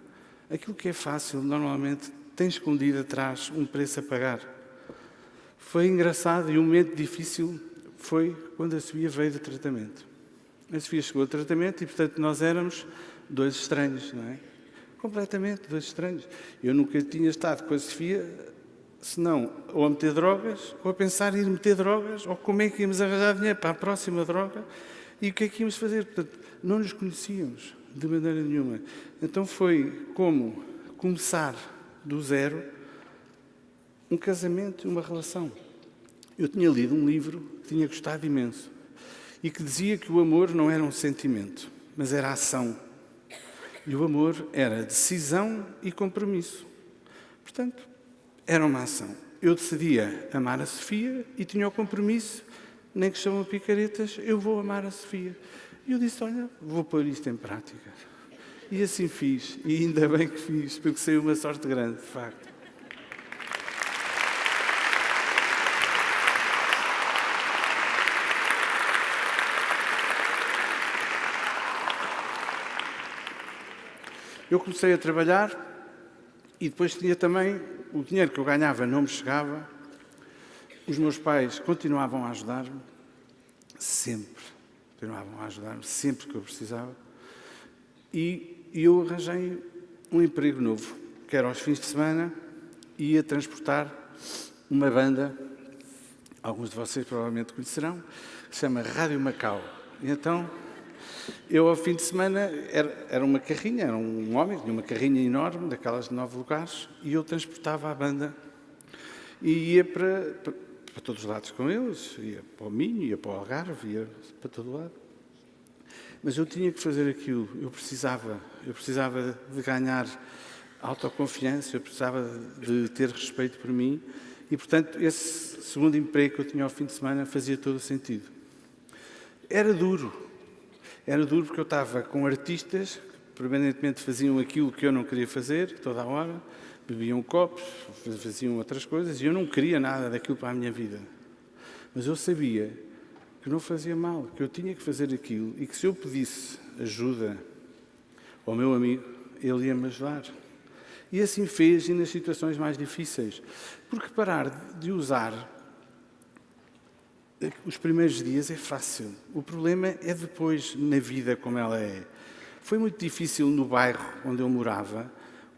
Aquilo que é fácil, normalmente, tem escondido atrás um preço a pagar. Foi engraçado e um momento difícil foi quando a Sofia veio do tratamento. A Sofia chegou ao tratamento e, portanto, nós éramos dois estranhos, não é? Completamente dois estranhos. Eu nunca tinha estado com a Sofia, senão ou a meter drogas, ou a pensar em ir meter drogas, ou como é que íamos arranjar dinheiro para a próxima droga e o que é que íamos fazer. Portanto, não nos conhecíamos de maneira nenhuma. Então foi como começar do zero um casamento e uma relação. Eu tinha lido um livro que tinha gostado imenso e que dizia que o amor não era um sentimento, mas era ação. E o amor era decisão e compromisso. Portanto, era uma ação. Eu decidia amar a Sofia e tinha o compromisso, nem que chamam picaretas, eu vou amar a Sofia. E eu disse, olha, vou pôr isto em prática. E assim fiz, e ainda bem que fiz, porque saiu uma sorte grande, de facto. Eu comecei a trabalhar e depois tinha também, o dinheiro que eu ganhava não me chegava, os meus pais continuavam a ajudar-me, sempre, continuavam a ajudar-me, sempre que eu precisava, e eu arranjei um emprego novo, que era aos fins de semana, ia transportar uma banda, alguns de vocês provavelmente conhecerão, que se chama Rádio Macau. E então, eu ao fim de semana, era uma carrinha, era um homem, tinha uma carrinha enorme, daquelas de 9 lugares, e eu transportava a banda e ia para todos os lados com eles, ia para o Minho, ia para o Algarve, ia para todo lado. Mas eu tinha que fazer aquilo, eu precisava de ganhar autoconfiança, eu precisava de ter respeito por mim e, portanto, esse segundo emprego que eu tinha ao fim de semana fazia todo o sentido. Era duro porque eu estava com artistas que permanentemente faziam aquilo que eu não queria fazer, toda a hora, bebiam copos, faziam outras coisas e eu não queria nada daquilo para a minha vida. Mas eu sabia que não fazia mal, que eu tinha que fazer aquilo e que se eu pedisse ajuda ao meu amigo, ele ia me ajudar. E assim fez e nas situações mais difíceis. Porque parar de usar os primeiros dias é fácil. O problema é depois, na vida como ela é. Foi muito difícil no bairro onde eu morava,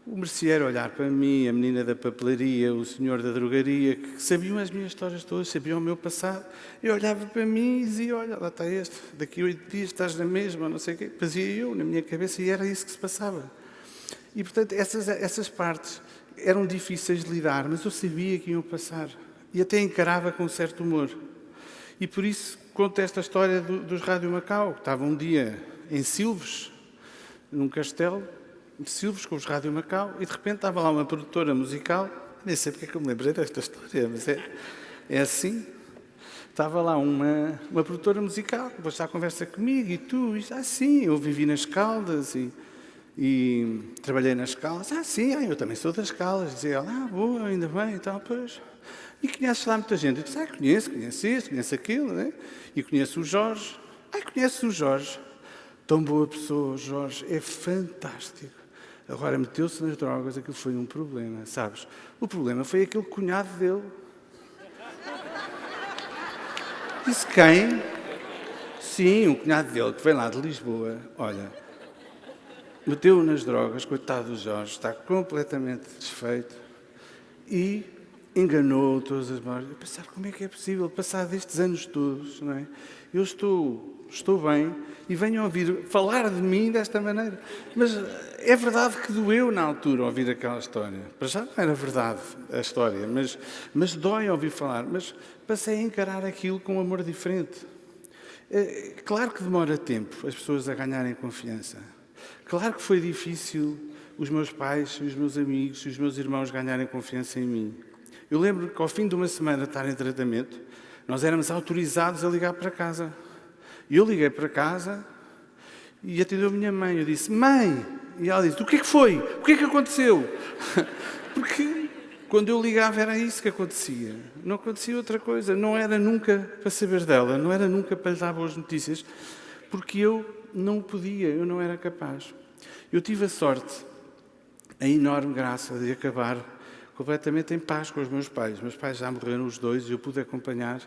o merceeiro olhar para mim, a menina da papelaria, o senhor da drogaria, que sabiam as minhas histórias todas, sabiam o meu passado. Eu olhava para mim e dizia, olha, lá está este, daqui a 8 dias estás na mesma, não sei o quê. Fazia eu na minha cabeça e era isso que se passava. E, portanto, essas partes eram difíceis de lidar, mas eu sabia que iam passar. E até encarava com certo humor. E por isso conto esta história dos Rádio Macau. Estava um dia em Silves, num castelo de Silves, com os Rádio Macau, e de repente estava lá uma produtora musical, nem sei porque é que eu me lembrei desta história, mas é assim. Estava lá uma produtora musical, depois está a conversa comigo, e tu, sim, eu vivi nas Caldas e trabalhei nas Caldas. Sim, eu também sou das Caldas. Dizia ela, boa, ainda bem, então, pois. E conheces lá muita gente? Eu disse, conheço isto, conheço aquilo, né? E conheço o Jorge. Conheço o Jorge. Tão boa pessoa, o Jorge, é fantástico. Agora, meteu-se nas drogas, aquilo foi um problema, sabes? O problema foi aquele cunhado dele. Disse quem? Sim, um cunhado dele que vem lá de Lisboa, olha, meteu-o nas drogas, coitado do Jorge, está completamente desfeito e enganou todas as memórias. Eu pensava, como é que é possível, passar destes anos todos, não é? Eu estou bem e venho ouvir falar de mim desta maneira. Mas é verdade que doeu na altura ouvir aquela história. Para já não era verdade a história, mas dói ouvir falar. Mas passei a encarar aquilo com um amor diferente. Claro que demora tempo as pessoas a ganharem confiança. Claro que foi difícil os meus pais, os meus amigos, os meus irmãos ganharem confiança em mim. Eu lembro que ao fim de uma semana de estar em tratamento, nós éramos autorizados a ligar para casa. E eu liguei para casa e atendeu a minha mãe. Eu disse, mãe! E ela disse, o que é que foi? O que é que aconteceu? Porque quando eu ligava era isso que acontecia. Não acontecia outra coisa. Não era nunca para saber dela, não era nunca para lhe dar boas notícias, porque eu não podia, eu não era capaz. Eu tive a sorte, a enorme graça de acabar completamente em paz com os meus pais. Meus pais já morreram os dois e eu pude acompanhar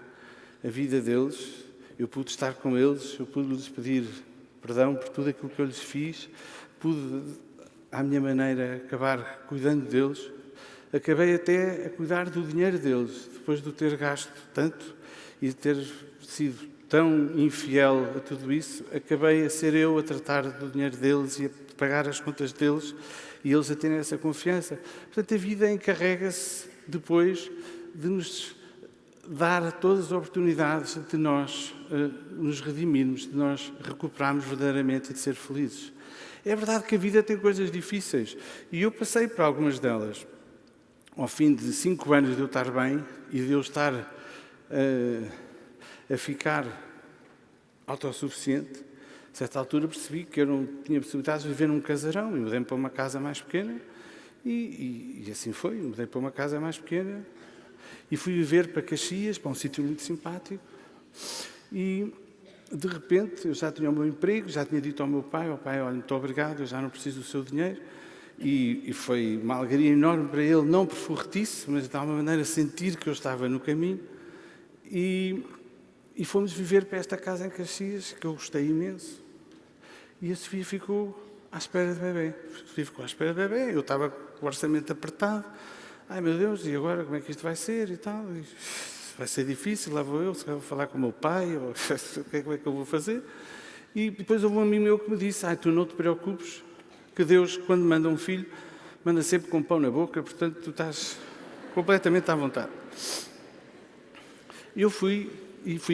a vida deles, eu pude estar com eles, eu pude lhes pedir perdão por tudo aquilo que eu lhes fiz, pude, à minha maneira, acabar cuidando deles. Acabei até a cuidar do dinheiro deles, depois de o ter gasto tanto e de ter sido tão infiel a tudo isso, acabei a ser eu a tratar do dinheiro deles e a pagar as contas deles e eles a terem essa confiança. Portanto, a vida encarrega-se depois de nos dar todas as oportunidades de nós nos redimirmos, de nós recuperarmos verdadeiramente e de ser felizes. É verdade que a vida tem coisas difíceis e eu passei por algumas delas. Ao fim de 5 anos de eu estar bem e de eu estar a ficar autossuficiente, a certa altura percebi que eu não tinha possibilidade de viver num casarão e mudei-me para uma casa mais pequena e assim foi, mudei para uma casa mais pequena e fui viver para Caxias, para um sítio muito simpático e de repente eu já tinha o meu emprego, já tinha dito ao meu pai, olha, muito obrigado, eu já não preciso do seu dinheiro. E foi uma alegria enorme para ele, não por forretice, mas de alguma maneira sentir que eu estava no caminho. E fomos viver para esta casa em Caxias, que eu gostei imenso. E a Sofia ficou à espera de bebê. A Sofia ficou à espera de bebê, eu estava com o orçamento apertado. Ai meu Deus, e agora como é que isto vai ser e tal? E vai ser difícil, lá vou eu, se calhar vou falar com o meu pai, ou o que é que eu vou fazer? E depois houve um amigo meu que me disse, tu não te preocupes, que Deus, quando manda um filho, manda sempre com pão na boca, portanto, tu estás completamente à vontade. Eu fui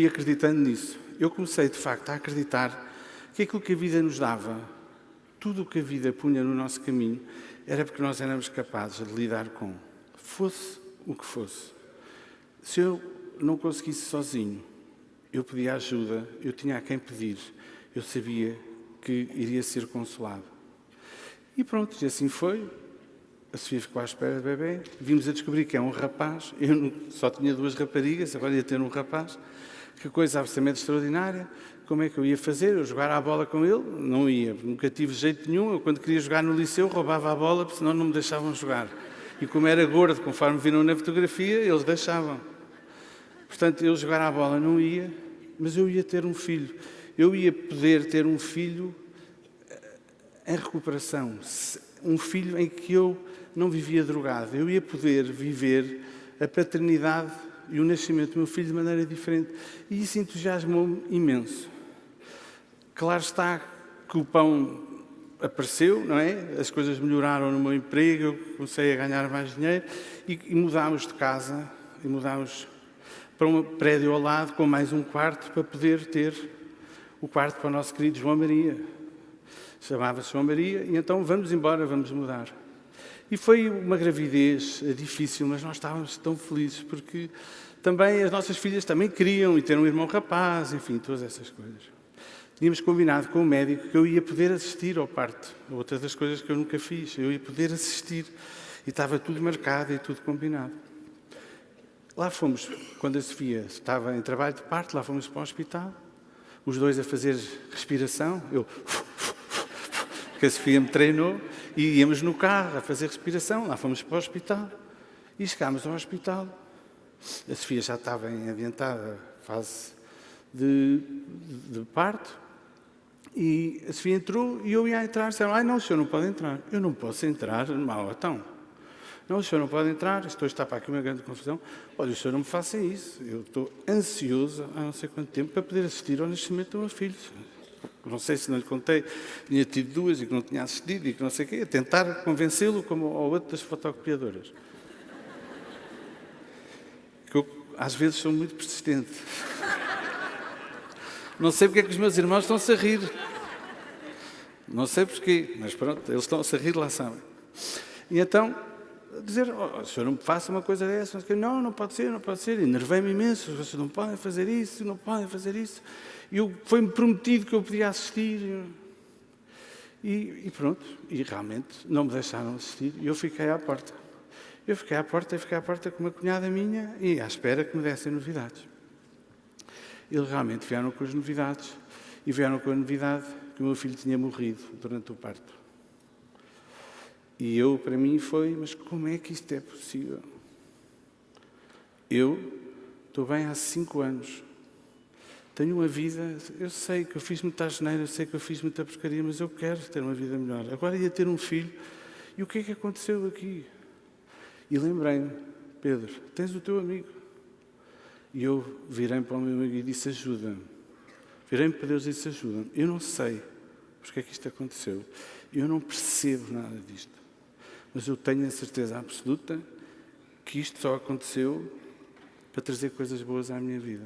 acreditando nisso. Eu comecei, de facto, a acreditar que aquilo que a vida nos dava, tudo o que a vida punha no nosso caminho, era porque nós éramos capazes de lidar com, fosse o que fosse. Se eu não conseguisse sozinho, eu pedia ajuda, eu tinha a quem pedir, eu sabia que iria ser consolado. E pronto, e assim foi. A Sofia ficou à espera do bebê. Vimos a descobrir que é um rapaz. Eu só tinha 2 raparigas, agora ia ter um rapaz. Que coisa absolutamente extraordinária. Como é que eu ia fazer? Eu jogar à bola com ele? Não ia, nunca tive jeito nenhum. Eu, quando queria jogar no liceu, roubava a bola, porque senão não me deixavam jogar. E como era gordo, conforme viram na fotografia, eles deixavam. Portanto, eu jogar à bola não ia, mas eu ia ter um filho. Eu ia poder ter um filho em recuperação, um filho em que eu não vivia drogado. Eu ia poder viver a paternidade e o nascimento do meu filho de maneira diferente. E isso entusiasmou-me imenso. Claro está que o pão apareceu, não é? As coisas melhoraram no meu emprego, eu comecei a ganhar mais dinheiro e mudámos de casa, e mudámos para um prédio ao lado com mais um quarto para poder ter o quarto para o nosso querido João Maria. Chamava-se João Maria, e então vamos embora, vamos mudar. E foi uma gravidez difícil, mas nós estávamos tão felizes, porque também as nossas filhas também queriam, e ter um irmão rapaz, enfim, todas essas coisas. Tínhamos combinado com o médico que eu ia poder assistir ao parto, outra das coisas que eu nunca fiz, eu ia poder assistir, e estava tudo marcado e tudo combinado. Lá fomos, quando a Sofia estava em trabalho de parto, lá fomos para o hospital, os dois a fazer respiração, que a Sofia me treinou, e íamos no carro a fazer respiração, lá fomos para o hospital, e chegámos ao hospital. A Sofia já estava em adiantada fase de parto. E a Sofia entrou e eu ia entrar. Disseram, não, o senhor não pode entrar. Eu não posso entrar, mal, então. Não, o senhor não pode entrar, isto hoje está para aqui uma grande confusão. Olha, o senhor não me faça isso. Eu estou ansioso há não sei quanto tempo para poder assistir ao nascimento do meu filho. Não sei se não lhe contei, tinha tido 2 e que não tinha assistido e que não sei o quê, a tentar convencê-lo como ao outro das fotocopiadoras. Que eu, às vezes, sou muito persistente. Não sei porque é que os meus irmãos estão-se a rir. Não sei porquê, mas pronto, eles estão-se a rir, lá sabem. E então, dizer, o senhor não me faça uma coisa dessa. Não, não pode ser, não pode ser. Enervei-me imenso, vocês não podem fazer isso, não podem fazer isso. E foi-me prometido que eu podia assistir. E pronto, e realmente não me deixaram assistir. E eu fiquei à porta. Eu fiquei à porta com uma cunhada minha e à espera que me dessem novidades. Eles realmente vieram com as novidades. E vieram com a novidade que o meu filho tinha morrido durante o parto. E para mim mas como é que isto é possível? Eu estou bem há 5 anos. Tenho uma vida, eu sei que eu fiz muita asneira, eu sei que eu fiz muita porcaria, mas eu quero ter uma vida melhor. Agora ia ter um filho. E o que é que aconteceu aqui? E lembrei-me, Pedro, tens o teu amigo. E eu virei-me para o meu amigo e disse, ajuda-me. Virei-me para Deus e disse, ajuda-me. Eu não sei porque é que isto aconteceu. Eu não percebo nada disto. Mas eu tenho a certeza absoluta que isto só aconteceu para trazer coisas boas à minha vida.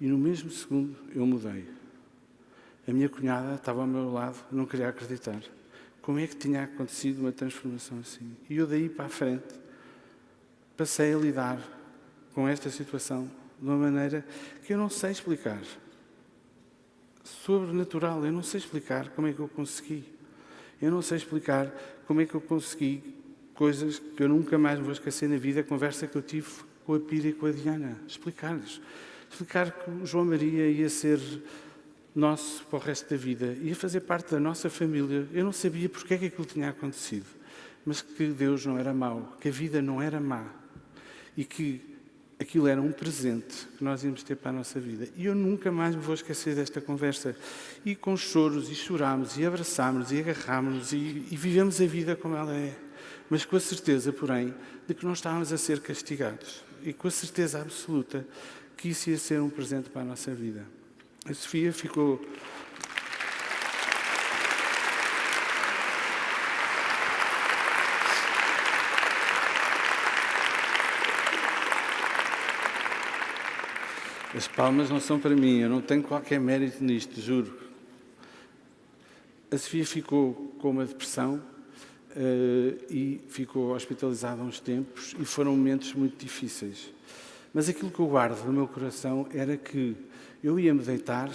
E no mesmo segundo eu mudei. A minha cunhada estava ao meu lado, não queria acreditar. Como é que tinha acontecido uma transformação assim? E eu daí para a frente passei a lidar com esta situação de uma maneira que eu não sei explicar. Sobrenatural, eu não sei explicar como é que eu consegui. Eu não sei explicar como é que eu consegui coisas que eu nunca mais me vou esquecer na vida, a conversa que eu tive com a Pira e com a Diana. Explicar-lhes. Explicar que o João Maria ia ser nosso para o resto da vida, ia fazer parte da nossa família. Eu não sabia porque é que aquilo tinha acontecido, mas que Deus não era mau, que a vida não era má e que aquilo era um presente que nós íamos ter para a nossa vida. E eu nunca mais me vou esquecer desta conversa. E com choros, e chorámos, e abraçámos, e agarrámos, e vivemos a vida como ela é. Mas com a certeza, porém, de que não estávamos a ser castigados. E com a certeza absoluta que isso ia ser um presente para a nossa vida. A Sofia ficou... As palmas não são para mim, eu não tenho qualquer mérito nisto, juro. A Sofia ficou com uma depressão e ficou hospitalizada há uns tempos e foram momentos muito difíceis. Mas aquilo que eu guardo no meu coração era que eu ia-me deitar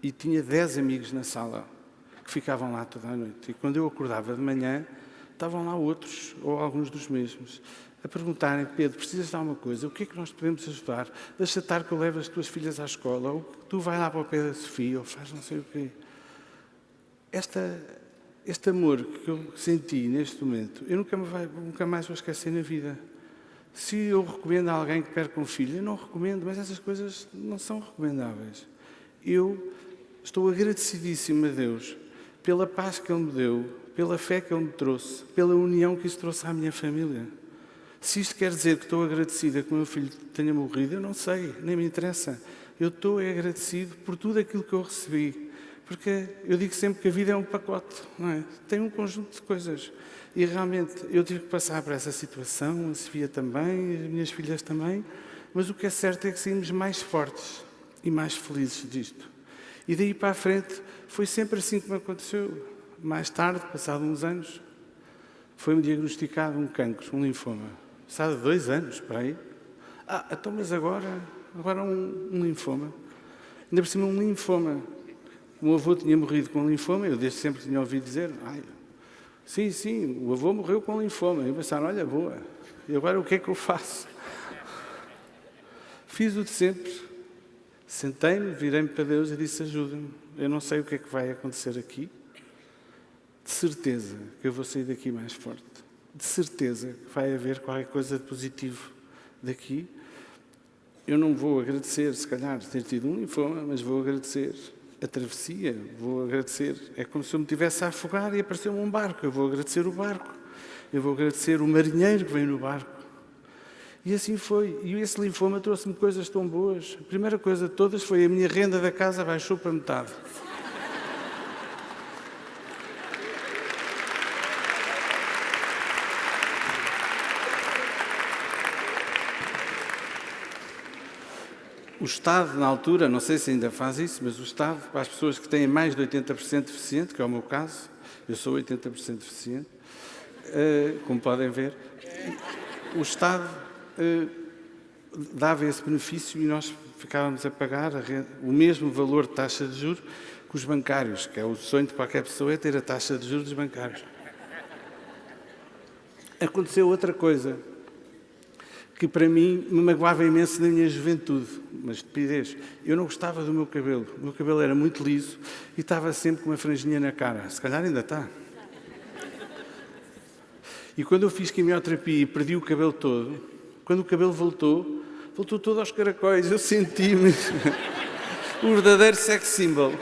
e tinha 10 amigos na sala que ficavam lá toda a noite. E quando eu acordava de manhã, estavam lá outros, ou alguns dos mesmos, a perguntarem, Pedro, precisas de alguma coisa? O que é que nós podemos ajudar? Deixa estar que eu levo as tuas filhas à escola, ou tu vai lá para o pé da Sofia, ou faz não sei o quê. Este amor que eu senti neste momento, eu nunca mais vou esquecer na vida. Se eu recomendo a alguém que perca um filho, eu não recomendo, mas essas coisas não são recomendáveis. Eu estou agradecidíssimo a Deus pela paz que Ele me deu, pela fé que Ele me trouxe, pela união que isso trouxe à minha família. Se isto quer dizer que estou agradecida que o meu filho tenha morrido, eu não sei, nem me interessa. Eu estou agradecido por tudo aquilo que eu recebi. Porque eu digo sempre que a vida é um pacote, não é? Tem um conjunto de coisas. E realmente eu tive que passar por essa situação, a Sofia também, as minhas filhas também, mas o que é certo é que saímos mais fortes e mais felizes disto. E daí para a frente foi sempre assim que me aconteceu. Mais tarde, passado uns anos, foi-me diagnosticado um cancro, um linfoma. Passado 2 anos, para aí. Então mas agora um linfoma. Ainda por cima um linfoma. O meu avô tinha morrido com linfoma, eu desde sempre tinha ouvido dizer, sim, o avô morreu com linfoma. E eu pensava, olha, boa, e agora o que é que eu faço? Fiz o de sempre, sentei-me, virei-me para Deus e disse, ajuda-me, eu não sei o que é que vai acontecer aqui, de certeza que eu vou sair daqui mais forte, de certeza que vai haver qualquer coisa de positivo daqui, eu não vou agradecer, se calhar, ter tido um linfoma, mas vou agradecer a travessia, vou agradecer. É como se eu me tivesse a afogar e apareceu-me um barco. Eu vou agradecer o barco, eu vou agradecer o marinheiro que veio no barco. E assim foi. E esse linfoma trouxe-me coisas tão boas. A primeira coisa de todas foi a minha renda da casa baixou para metade. O Estado, na altura, não sei se ainda faz isso, mas o Estado, para as pessoas que têm mais de 80% deficiente, que é o meu caso, eu sou 80% deficiente, como podem ver, o Estado dava esse benefício e nós ficávamos a pagar o mesmo valor de taxa de juros que os bancários, que é o sonho de qualquer pessoa, é ter a taxa de juros dos bancários. Aconteceu outra coisa que para mim me magoava imenso na minha juventude, uma estupidez. Eu não gostava do meu cabelo. O meu cabelo era muito liso e estava sempre com uma franjinha na cara. Se calhar ainda está. E quando eu fiz quimioterapia e perdi o cabelo todo, quando o cabelo voltou todo aos caracóis. Eu senti-me o verdadeiro sex symbol.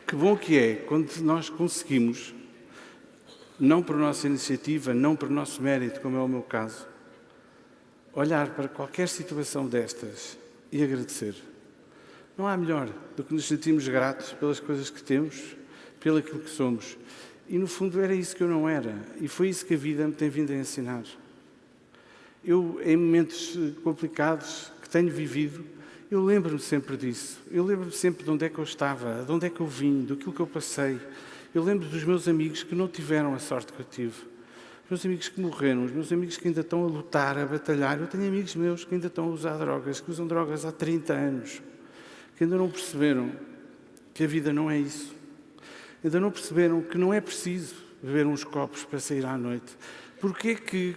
Que bom que é quando nós conseguimos, não por nossa iniciativa, não por nosso mérito, como é o meu caso, olhar para qualquer situação destas e agradecer. Não há melhor do que nos sentirmos gratos pelas coisas que temos, pelo aquilo que somos. E, no fundo, era isso que eu não era. E foi isso que a vida me tem vindo a ensinar. Eu, em momentos complicados que tenho vivido, eu lembro-me sempre disso. Eu lembro-me sempre de onde é que eu estava, de onde é que eu vim, do que eu passei. Eu lembro dos meus amigos que não tiveram a sorte que eu tive. Os meus amigos que morreram, os meus amigos que ainda estão a lutar, a batalhar. Eu tenho amigos meus que ainda estão a usar drogas, que usam drogas há 30 anos, que ainda não perceberam que a vida não é isso. Ainda não perceberam que não é preciso beber uns copos para sair à noite. Porque é que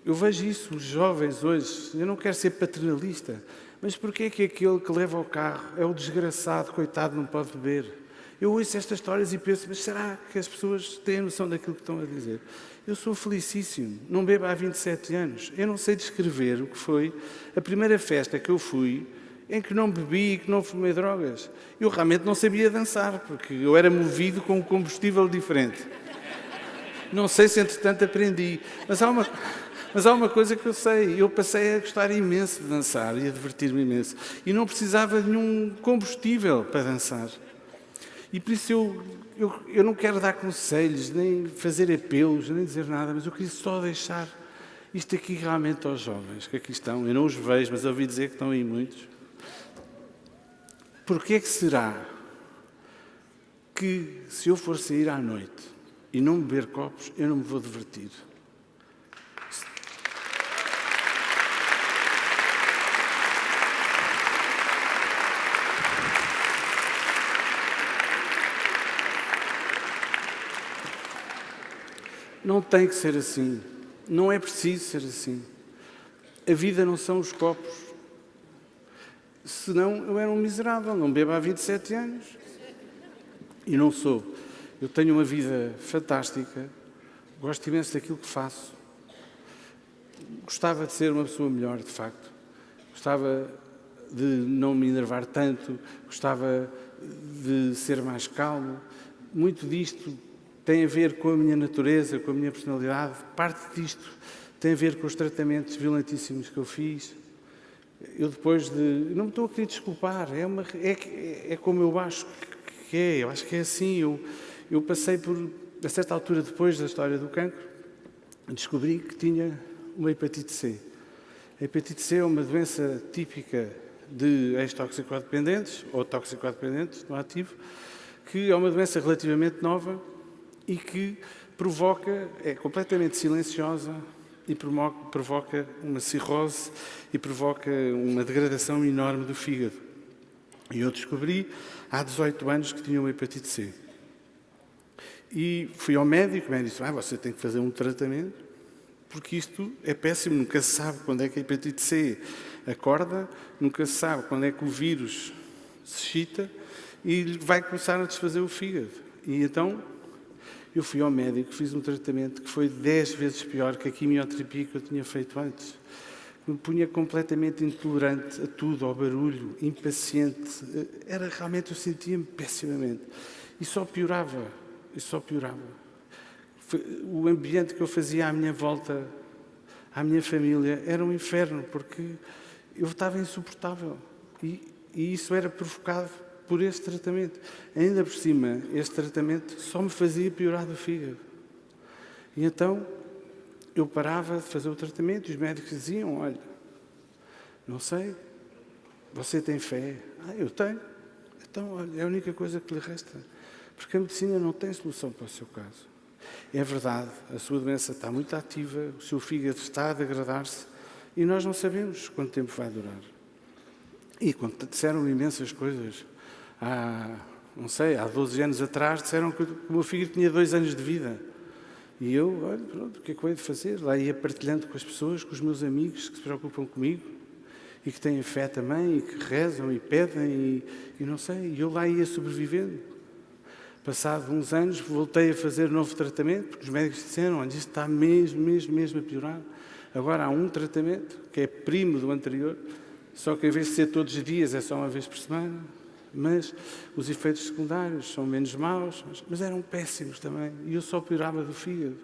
eu vejo isso, os jovens hoje, eu não quero ser paternalista, mas porquê é que aquele que leva o carro é o desgraçado, coitado, não pode beber? Eu ouço estas histórias e penso, mas será que as pessoas têm noção daquilo que estão a dizer? Eu sou felicíssimo, não bebo há 27 anos. Eu não sei descrever o que foi a primeira festa que eu fui em que não bebi e que não fumei drogas. Eu realmente não sabia dançar, porque eu era movido com um combustível diferente. Não sei se, entretanto, aprendi. Mas há uma coisa que eu sei, eu passei a gostar imenso de dançar e a divertir-me imenso. E não precisava de nenhum combustível para dançar. E por isso eu não quero dar conselhos, nem fazer apelos, nem dizer nada, mas eu queria só deixar isto aqui realmente aos jovens que aqui estão. Eu não os vejo, mas ouvi dizer que estão aí muitos. Porquê é que será que se eu for sair à noite e não beber copos, eu não me vou divertir? Não tem que ser assim. Não é preciso ser assim. A vida não são os copos. Senão eu era um miserável, não bebo há 27 anos. E não sou. Eu tenho uma vida fantástica, gosto imenso daquilo que faço. Gostava de ser uma pessoa melhor, de facto. Gostava de não me enervar tanto, gostava de ser mais calmo. Muito disto tem a ver com a minha natureza, com a minha personalidade. Parte disto tem a ver com os tratamentos violentíssimos que eu fiz. Eu depois de... Não me estou a querer desculpar, é como eu acho que é. Eu acho que é assim. Eu passei por... A certa altura, depois da história do cancro, descobri que tinha uma hepatite C. A hepatite C é uma doença típica de ex-toxicodependentes, ou toxicodependentes no ativo, que é uma doença relativamente nova e que provoca, é completamente silenciosa e provoca uma cirrose e provoca uma degradação enorme do fígado. E eu descobri há 18 anos que tinha uma hepatite C. E fui ao médico, o médico disse, você tem que fazer um tratamento, porque isto é péssimo, nunca se sabe quando é que a hepatite C acorda, nunca se sabe quando é que o vírus se excita, e vai começar a desfazer o fígado. E então eu fui ao médico, fiz um tratamento que foi 10 vezes pior que a quimioterapia que eu tinha feito antes. Me punha completamente intolerante a tudo, ao barulho, impaciente. Realmente, eu sentia-me pessimamente. E só piorava, O ambiente que eu fazia à minha volta, à minha família, era um inferno, porque eu estava insuportável. E isso era provocado por este tratamento. Ainda por cima, este tratamento só me fazia piorar do fígado. E então, eu parava de fazer o tratamento e os médicos diziam, olha, não sei, você tem fé? Eu tenho. Então, olha, é a única coisa que lhe resta. Porque a medicina não tem solução para o seu caso. É verdade, a sua doença está muito ativa, o seu fígado está a degradar-se e nós não sabemos quanto tempo vai durar. E quando disseram imensas coisas, há 12 anos atrás, disseram que o meu fígado tinha 2 anos de vida. E eu, olha, pronto, o que é que eu hei de fazer? Lá ia partilhando com as pessoas, com os meus amigos que se preocupam comigo e que têm fé também e que rezam e pedem e não sei. E eu lá ia sobrevivendo. Passado uns anos, voltei a fazer novo tratamento, porque os médicos disseram, olha, isto está mesmo a piorar. Agora há um tratamento, que é primo do anterior, só que em vez de ser todos os dias, é só uma vez por semana. Mas os efeitos secundários são menos maus, mas eram péssimos também. E eu só piorava do fígado.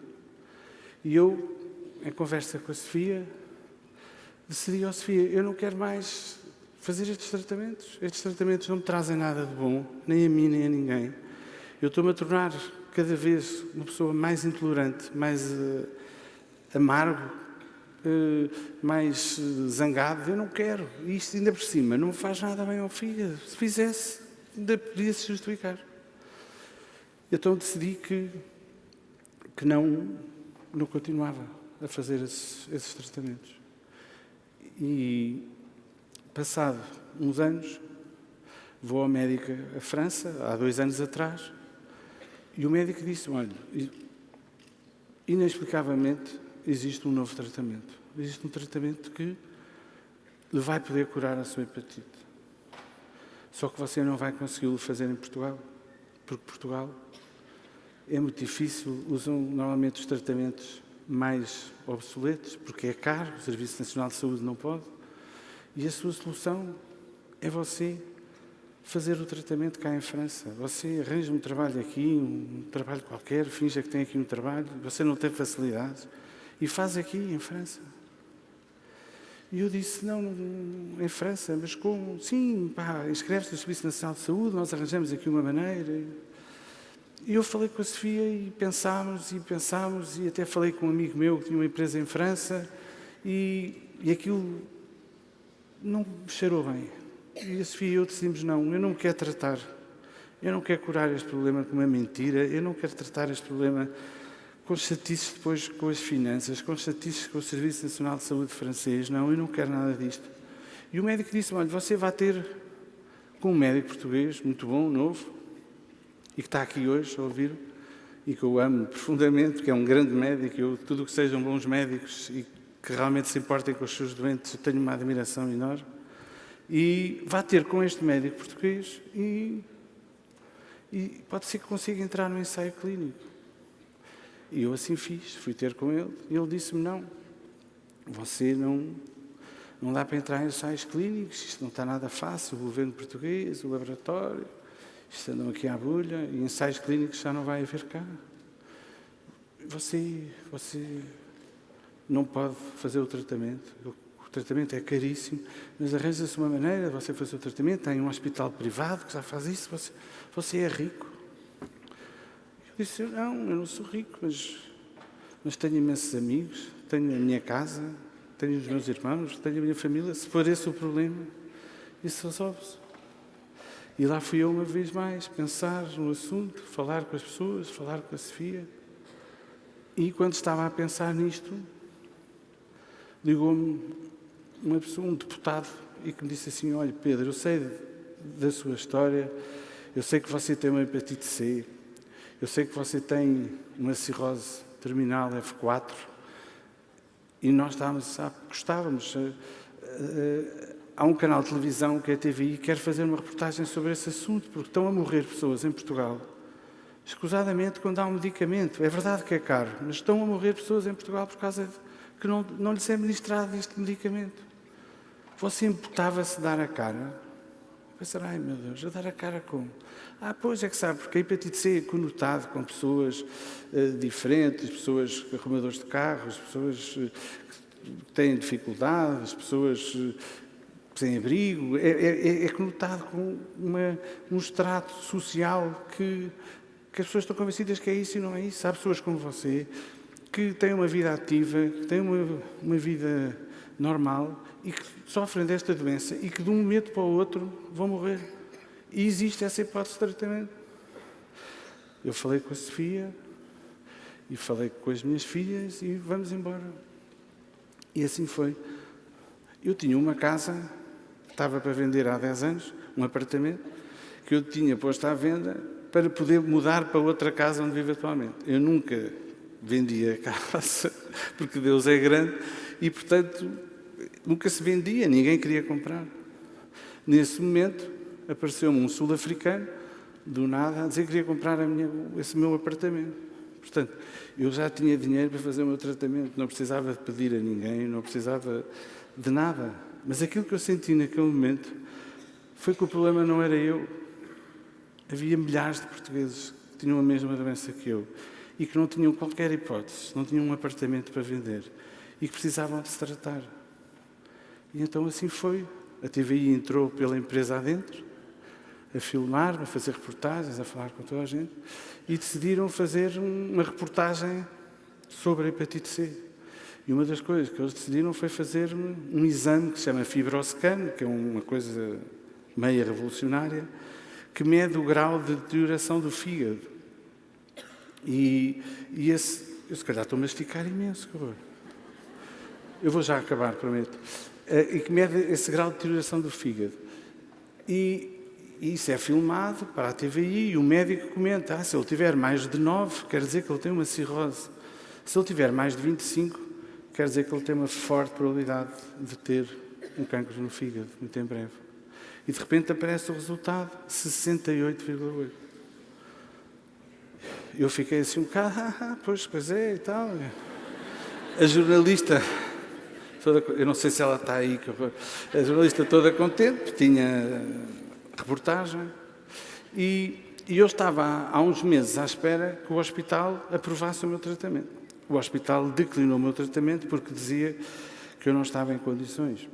E eu, em conversa com a Sofia, decidi, Sofia, eu não quero mais fazer estes tratamentos. Estes tratamentos não me trazem nada de bom, nem a mim, nem a ninguém. Eu estou-me a tornar cada vez uma pessoa mais intolerante, mais amargo, mais zangado. Eu não quero. E isto ainda por cima não faz nada bem ao fígado. Se fizesse, ainda podia-se justificar. Então decidi que não continuava a fazer esses tratamentos. E, passado uns anos, vou ao médico à França, há 2 anos atrás, e o médico disse, olha, inexplicavelmente existe um novo tratamento. Existe um tratamento que lhe vai poder curar a sua hepatite. Só que você não vai consegui-lo fazer em Portugal, porque Portugal é muito difícil, usam normalmente os tratamentos mais obsoletos, porque é caro, o Serviço Nacional de Saúde não pode, e a sua solução é você fazer o tratamento cá em França. Você arranja um trabalho aqui, um trabalho qualquer, finja que tem aqui um trabalho, você não tem facilidades, e faz aqui em França. E eu disse, não, em França, mas como? Sim, inscreve-se no Serviço Nacional de Saúde, nós arranjamos aqui uma maneira. E eu falei com a Sofia e pensámos, e até falei com um amigo meu que tinha uma empresa em França, e aquilo não me cheirou bem. E a Sofia e eu decidimos, não, eu não me quero tratar, eu não quero curar este problema com uma mentira, eu não quero tratar este problema com chatices depois com as finanças, com chatices com o Serviço Nacional de Saúde francês, não, eu não quero nada disto. E o médico disse, olha, você vai ter com um médico português, muito bom, novo, e que está aqui hoje a ouvir, e que eu amo profundamente, que é um grande médico, eu, tudo o que sejam bons médicos e que realmente se importem com os seus doentes, eu tenho uma admiração enorme. E vai ter com este médico português e pode ser que consiga entrar no ensaio clínico. E eu assim fiz, fui ter com ele e ele disse-me, não, você não dá para entrar em ensaios clínicos, isto não está nada fácil, o governo português, o laboratório, isto andam aqui à bolha e ensaios clínicos já não vai haver cá. Você não pode fazer o tratamento. O tratamento é caríssimo, mas arranja-se uma maneira de você fazer o tratamento. Tem um hospital privado que já faz isso, você é rico. Eu disse, não, eu não sou rico, mas tenho imensos amigos, tenho a minha casa, tenho os meus irmãos, tenho a minha família. Se for esse o problema, isso resolve-se. E lá fui eu uma vez mais, pensar no assunto, falar com as pessoas, falar com a Sofia. E quando estava a pensar nisto, ligou-me uma pessoa, um deputado, e que me disse assim, olha Pedro, eu sei da sua história, eu sei que você tem uma hepatite C, eu sei que você tem uma cirrose terminal F4, e nós gostávamos, há um canal de televisão, que é a TVI, que quer fazer uma reportagem sobre esse assunto, porque estão a morrer pessoas em Portugal, escusadamente, quando há um medicamento. É verdade que é caro, mas estão a morrer pessoas em Portugal por causa de que não lhes é ministrado este medicamento. Você importava-se dar a cara? Pensar, ai meu Deus, a dar a cara como? Pois é que sabe, porque a hepatite C é conotado com pessoas diferentes, pessoas arrumadores de carros, pessoas que têm dificuldades, pessoas sem abrigo. É conotado com um extrato social que as pessoas estão convencidas que é isso e não é isso. Há pessoas como você que têm uma vida ativa, que têm uma vida normal e que sofrem desta doença e que de um momento para o outro vão morrer. E existe essa hipótese de tratamento. Eu falei com a Sofia e falei com as minhas filhas e vamos embora. E assim foi. Eu tinha uma casa, estava para vender há 10 anos, um apartamento, que eu tinha posto à venda para poder mudar para outra casa onde vivo atualmente. Eu nunca vendi a casa, porque Deus é grande, e, portanto, nunca se vendia, ninguém queria comprar. Nesse momento, apareceu-me um sul-africano, do nada, a dizer que queria comprar esse meu apartamento. Portanto, eu já tinha dinheiro para fazer o meu tratamento, não precisava de pedir a ninguém, não precisava de nada. Mas aquilo que eu senti naquele momento foi que o problema não era eu. Havia milhares de portugueses que tinham a mesma doença que eu e que não tinham qualquer hipótese, não tinham um apartamento para vender e que precisavam de se tratar. E então assim foi. A TVI entrou pela empresa adentro, a filmar, a fazer reportagens, a falar com toda a gente, e decidiram fazer uma reportagem sobre a hepatite C. E uma das coisas que eles decidiram foi fazer um exame que se chama fibroscan, que é uma coisa meia revolucionária, que mede o grau de deterioração do fígado. E eu se calhar estou a masticar imenso, agora. Eu vou já acabar, prometo. E que mede esse grau de deterioração do fígado. E isso é filmado para a TVI e o médico comenta, se ele tiver mais de 9, quer dizer que ele tem uma cirrose. Se ele tiver mais de 25, quer dizer que ele tem uma forte probabilidade de ter um cancro no fígado, muito em breve. E de repente aparece o resultado, 68,8. Eu fiquei assim um bocado, pois é e tal. A jornalista, eu não sei se ela está aí, a jornalista toda contente, tinha reportagem, e eu estava há uns meses à espera que o hospital aprovasse o meu tratamento. O hospital declinou o meu tratamento porque dizia que eu não estava em condições.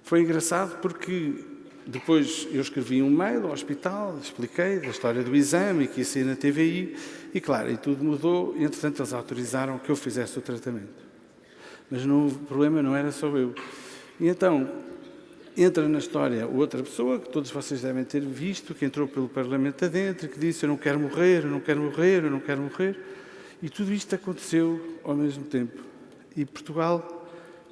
Foi engraçado porque depois eu escrevi um mail ao hospital, expliquei da história do exame e que ia sair na TVI e, claro, e tudo mudou e, entretanto, eles autorizaram que eu fizesse o tratamento. Mas o problema não era só eu. E então, entra na história outra pessoa, que todos vocês devem ter visto, que entrou pelo Parlamento adentro, que disse, eu não quero morrer, eu não quero morrer, eu não quero morrer. E tudo isto aconteceu ao mesmo tempo. E Portugal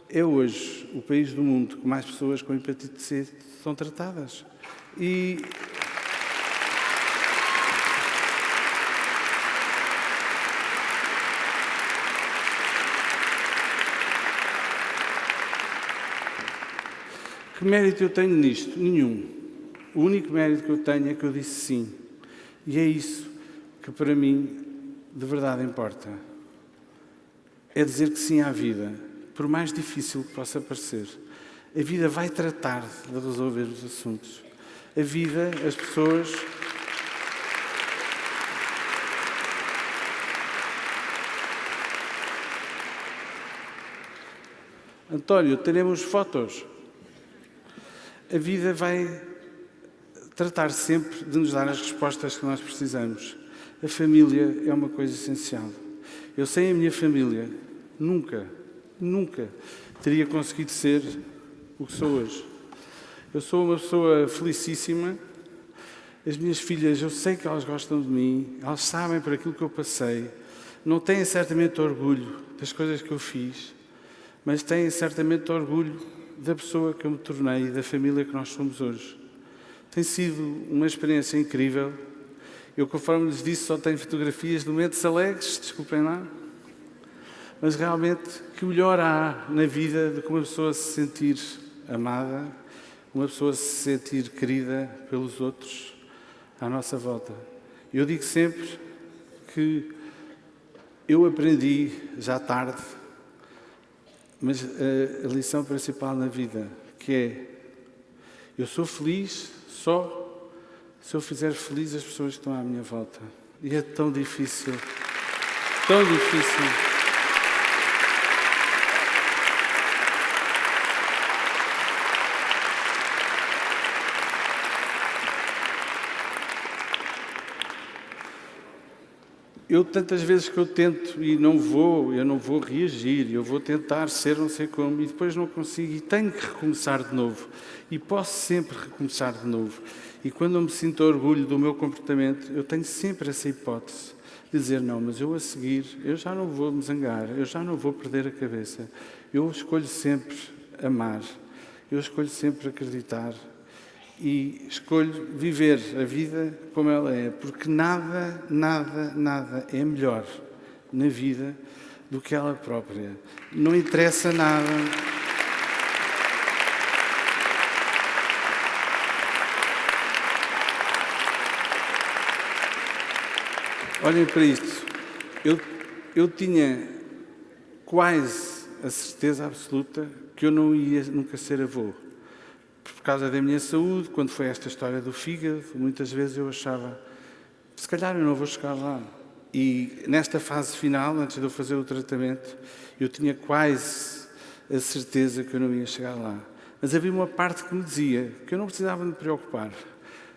é hoje o país do mundo com mais pessoas com hepatite C são tratadas. E que mérito eu tenho nisto? Nenhum. O único mérito que eu tenho é que eu disse sim. E é isso que para mim de verdade importa. É dizer que sim à vida, por mais difícil que possa parecer. A vida vai tratar de resolver os assuntos. A vida, as pessoas... António, teremos fotos. A vida vai tratar sempre de nos dar as respostas que nós precisamos. A família é uma coisa essencial. Eu sem a minha família nunca teria conseguido ser o que sou hoje. Eu sou uma pessoa felicíssima. As minhas filhas, eu sei que elas gostam de mim, elas sabem por aquilo que eu passei. Não têm certamente orgulho das coisas que eu fiz, mas têm certamente orgulho da pessoa que eu me tornei e da família que nós somos hoje. Tem sido uma experiência incrível. Eu, conforme lhes disse, só tenho fotografias de momentos alegres, desculpem lá. mas realmente que melhor há na vida do que uma pessoa se sentir amada, uma pessoa se sentir querida pelos outros à nossa volta. Eu digo sempre que eu aprendi já tarde, mas a lição principal na vida, que é: eu sou feliz só se eu fizer feliz as pessoas que estão à minha volta. E é tão difícil, tão difícil. Tantas vezes que eu tento e eu não vou reagir, eu vou tentar ser não sei como, e depois não consigo e tenho que recomeçar de novo. E posso sempre recomeçar de novo. E quando eu me sinto orgulho do meu comportamento, eu tenho sempre essa hipótese de dizer: não, mas eu a seguir, eu já não vou me zangar, eu já não vou perder a cabeça. Eu escolho sempre amar, eu escolho sempre acreditar. E escolho viver a vida como ela é, porque nada, nada, nada é melhor na vida do que ela própria. Não interessa nada. Olhem para isto. Eu tinha quase a certeza absoluta que eu não ia nunca ser avô. Por causa da minha saúde, quando foi esta história do fígado, muitas vezes eu achava: se calhar eu não vou chegar lá. E nesta fase final, antes de eu fazer o tratamento, eu tinha quase a certeza que eu não ia chegar lá. Mas havia uma parte que me dizia que eu não precisava me preocupar,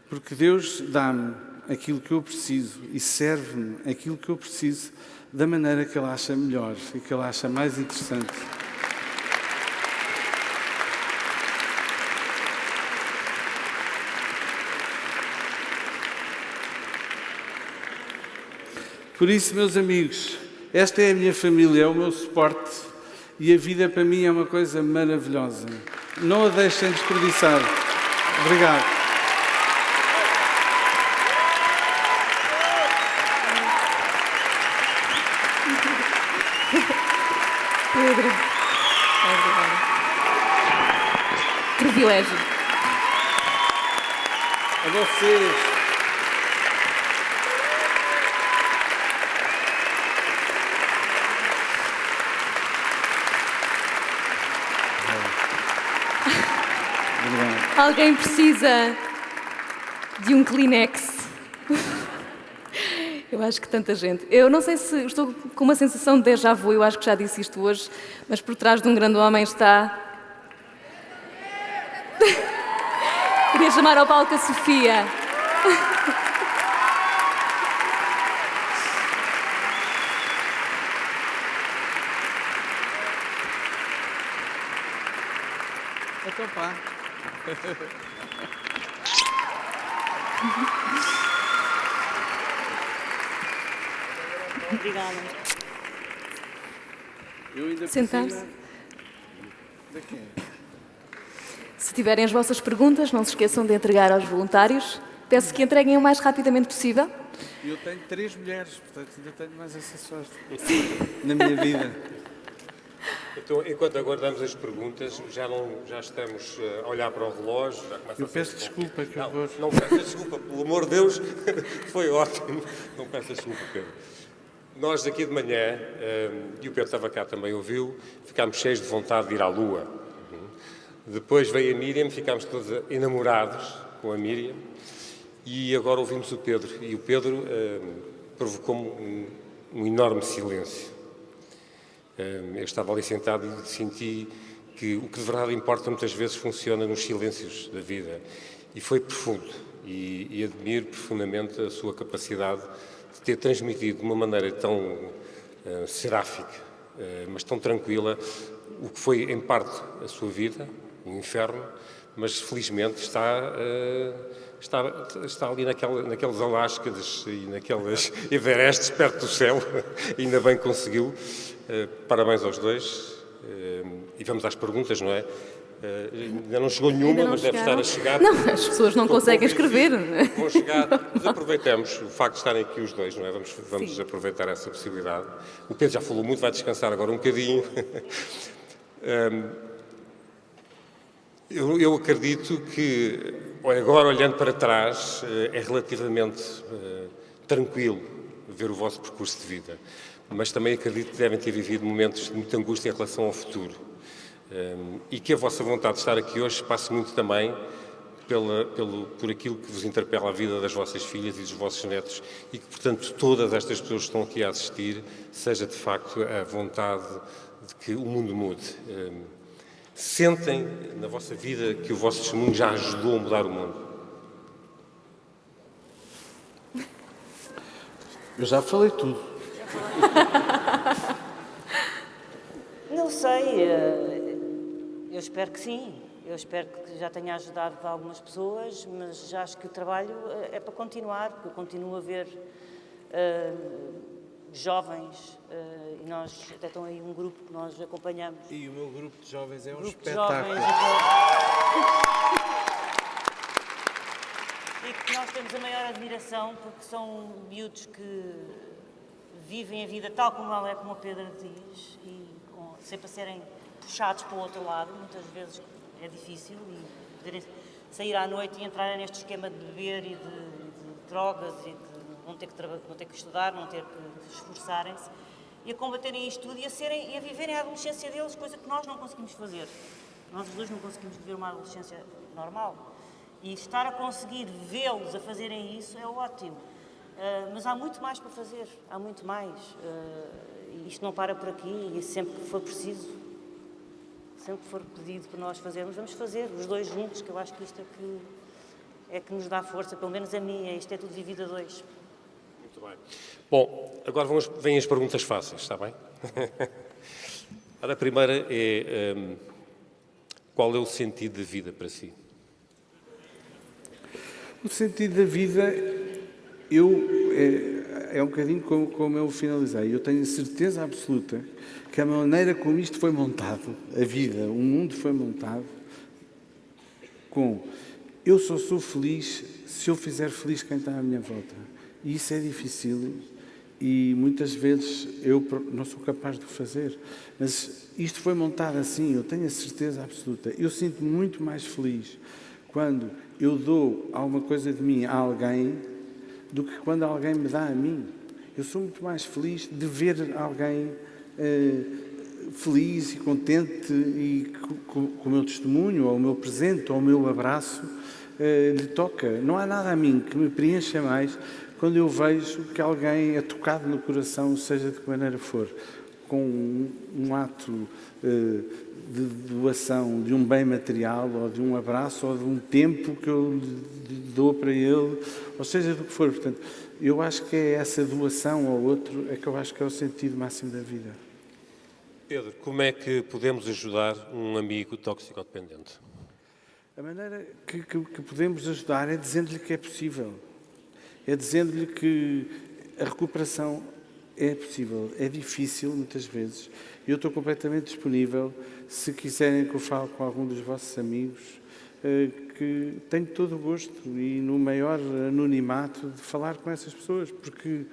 porque Deus dá-me aquilo que eu preciso e serve-me aquilo que eu preciso da maneira que Ele acha melhor e que Ele acha mais interessante. Por isso, meus amigos, esta é a minha família, é o meu suporte, e a vida para mim é uma coisa maravilhosa. Não a deixem desperdiçar. Obrigado. Pedro. Obrigada. Privilégio. A vocês. Alguém precisa de um Kleenex? Eu acho que tanta gente. Eu não sei se estou com uma sensação de déjà vu, eu acho que já disse isto hoje, mas por trás de um grande homem está... Queria chamar ao palco a Sofia. Então pá. Obrigada. Sentar-se. Se tiverem as vossas perguntas, não se esqueçam de entregar aos voluntários. Peço que entreguem o mais rapidamente possível. Eu tenho 3 mulheres, portanto ainda tenho mais essa sorte na minha vida. Então, enquanto aguardamos as perguntas, já estamos a olhar para o relógio. Eu peço desculpa que eu vou... Não peço desculpa, pelo amor de Deus, foi ótimo. Não peço desculpa, Pedro. Nós aqui de manhã, e o Pedro estava cá também ouviu, ficámos cheios de vontade de ir à Lua. Depois veio a Míriam, ficámos todos enamorados com a Míriam, e agora ouvimos o Pedro. E o Pedro provocou-me um enorme silêncio. Eu estava ali sentado e senti que o que de verdade importa muitas vezes funciona nos silêncios da vida. E foi profundo. E admiro profundamente a sua capacidade de ter transmitido de uma maneira tão seráfica, mas tão tranquila, o que foi em parte a sua vida, o inferno, mas felizmente está ali naqueles Alascas e naqueles Everestes perto do céu. Ainda bem que conseguiu. Parabéns aos dois. E vamos às perguntas, não é? Ainda não chegou nenhuma, Ainda não mas deve estar a chegar. Não, as pessoas não Estou conseguem convencido escrever. que vão chegar, mas aproveitemos o facto de estarem aqui os dois, não é? Vamos aproveitar essa possibilidade. O Pedro já falou muito, vai descansar agora um bocadinho. Eu acredito que, agora olhando para trás, é relativamente tranquilo ver o vosso percurso de vida, mas também acredito que devem ter vivido momentos de muita angústia em relação ao futuro. E que a vossa vontade de estar aqui hoje passe muito também por aquilo que vos interpela a vida das vossas filhas e dos vossos netos e que, portanto, todas estas pessoas que estão aqui a assistir seja, de facto, a vontade de que o mundo mude. Sentem na vossa vida que o vosso testemunho já ajudou a mudar o mundo? Eu já falei tudo. Não sei, eu espero que sim. Eu espero que já tenha ajudado algumas pessoas, mas já acho que o trabalho é para continuar, porque eu continuo a ver jovens, e nós, até estão aí um grupo que nós acompanhamos. E o meu grupo de jovens é um Grupo de espetáculo. jovens e que nós temos a maior admiração, porque são miúdos que vivem a vida tal como ela é, como o Pedro diz, e sempre a serem puxados para o outro lado. Muitas vezes é difícil e poderem sair à noite e entrarem neste esquema de beber e de drogas e de não ter que estudar, não ter que esforçarem-se e a combaterem isto tudo e a viverem a adolescência deles, coisa que nós não conseguimos fazer. Nós os dois não conseguimos viver uma adolescência normal. E estar a conseguir vê-los a fazerem isso é ótimo. Mas há muito mais para fazer, há muito mais. E isto não para por aqui e sempre que for preciso, sempre que for pedido para nós fazermos, vamos fazer, os dois juntos, que eu acho que isto é que nos dá força, pelo menos a mim, isto é tudo dividido a dois. Muito bem. Bom, agora vêm as perguntas fáceis, está bem? A primeira é, qual é o sentido da vida para si? O sentido da vida, é um bocadinho como eu finalizei. Eu tenho certeza absoluta que a maneira como isto foi montado, a vida, o mundo foi montado, eu só sou feliz se eu fizer feliz quem está à minha volta. E isso é difícil e muitas vezes eu não sou capaz de o fazer. Mas isto foi montado assim, eu tenho a certeza absoluta. Eu sinto-me muito mais feliz quando eu dou alguma coisa de mim a alguém do que quando alguém me dá a mim. Eu sou muito mais feliz de ver alguém feliz e contente e com o meu testemunho, ou o meu presente, ou o meu abraço lhe toca. Não há nada a mim que me preencha mais quando eu vejo que alguém é tocado no coração, seja de que maneira for, com um ato de doação de um bem material, ou de um abraço, ou de um tempo que eu lhe dou para ele, ou seja do que for. Portanto, eu acho que é essa doação ao outro que eu acho que é o sentido máximo da vida. Pedro, como é que podemos ajudar um amigo toxicodependente? A maneira que podemos ajudar é dizendo-lhe que é possível. É dizendo-lhe que a recuperação é possível. É difícil, muitas vezes. Eu estou completamente disponível, se quiserem que eu fale com algum dos vossos amigos, que tenho todo o gosto e no maior anonimato de falar com essas pessoas, porque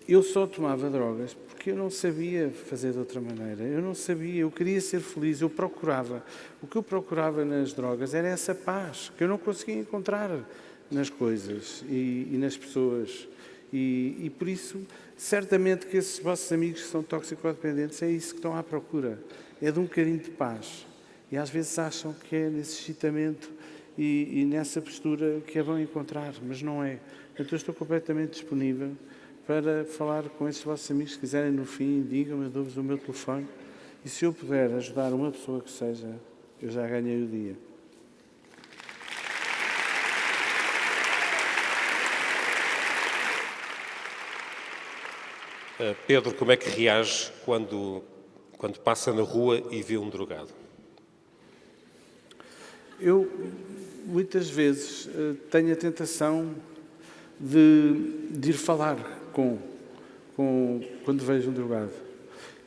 eu só tomava drogas porque eu não sabia fazer de outra maneira. Eu não sabia, eu queria ser feliz, eu procurava. O que eu procurava nas drogas era essa paz que eu não conseguia encontrar nas coisas e nas pessoas. E por isso, certamente que esses vossos amigos que são toxicodependentes é isso que estão à procura. É de um bocadinho de paz. E às vezes acham que é nesse excitamento e nessa postura que a vão encontrar, mas não é. Então eu estou completamente disponível para falar com esses vossos amigos. Se quiserem no fim, digam-me, eu dou-vos o meu telefone. E se eu puder ajudar uma pessoa que seja, eu já ganhei o dia. Pedro, como é que reage quando passa na rua e vê um drogado? Eu, muitas vezes, tenho a tentação de ir falar quando vejo um drogado.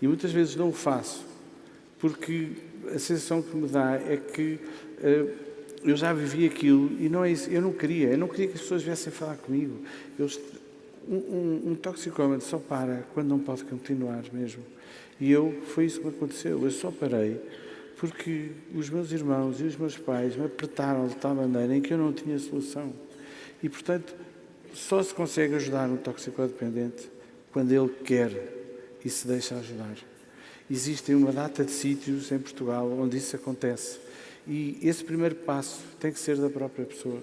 E muitas vezes não o faço, porque a sensação que me dá é que eu já vivi aquilo e não é isso. Eu não queria que as pessoas viessem falar comigo. Um toxicómano só para quando não pode continuar mesmo. E foi isso que me aconteceu. Eu só parei porque os meus irmãos e os meus pais me apertaram de tal maneira em que eu não tinha solução. E, portanto, só se consegue ajudar um toxicodependente quando ele quer e se deixa ajudar. Existem uma data de sítios em Portugal onde isso acontece. E esse primeiro passo tem que ser da própria pessoa.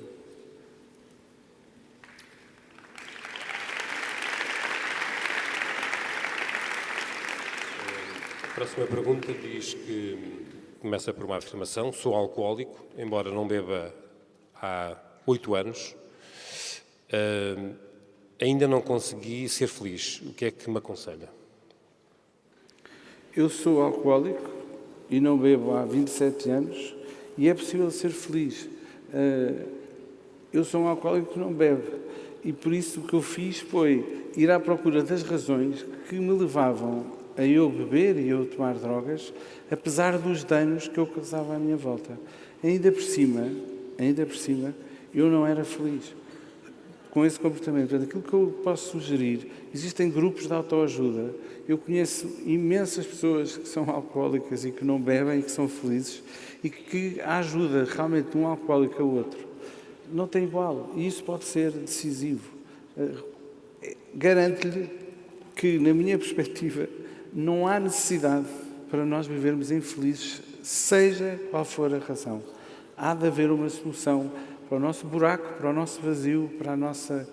A próxima pergunta diz que começa por uma afirmação: sou alcoólico, embora não beba há 8 anos. Ainda não consegui ser feliz. O que é que me aconselha? Eu sou alcoólico e não bebo há 27 anos e é possível ser feliz. Eu sou um alcoólico que não bebe e por isso o que eu fiz foi ir à procura das razões que me levavam a eu beber e eu tomar drogas, apesar dos danos que eu causava à minha volta. Ainda por cima, eu não era feliz com esse comportamento. Portanto, aquilo que eu posso sugerir, existem grupos de autoajuda. Eu conheço imensas pessoas que são alcoólicas e que não bebem e que são felizes e que a ajuda realmente de um alcoólico a outro não tem igual. E isso pode ser decisivo. Garanto-lhe que, na minha perspectiva, não há necessidade para nós vivermos infelizes, seja qual for a razão. Há de haver uma solução para o nosso buraco, para o nosso vazio, para a nossa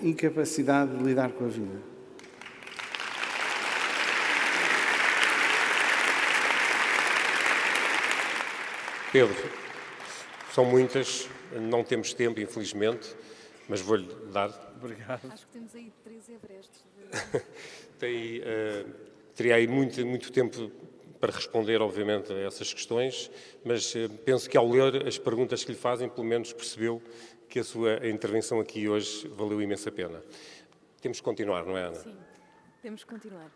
incapacidade de lidar com a vida. Pedro, são muitas, não temos tempo, infelizmente, mas vou-lhe dar. Obrigado. Acho que temos aí 3 Everestes. Teria aí muito tempo para responder, obviamente, a essas questões, mas penso que ao ler as perguntas que lhe fazem, pelo menos percebeu que a sua intervenção aqui hoje valeu imensa pena. Temos que continuar, não é, Ana? Sim, temos que continuar.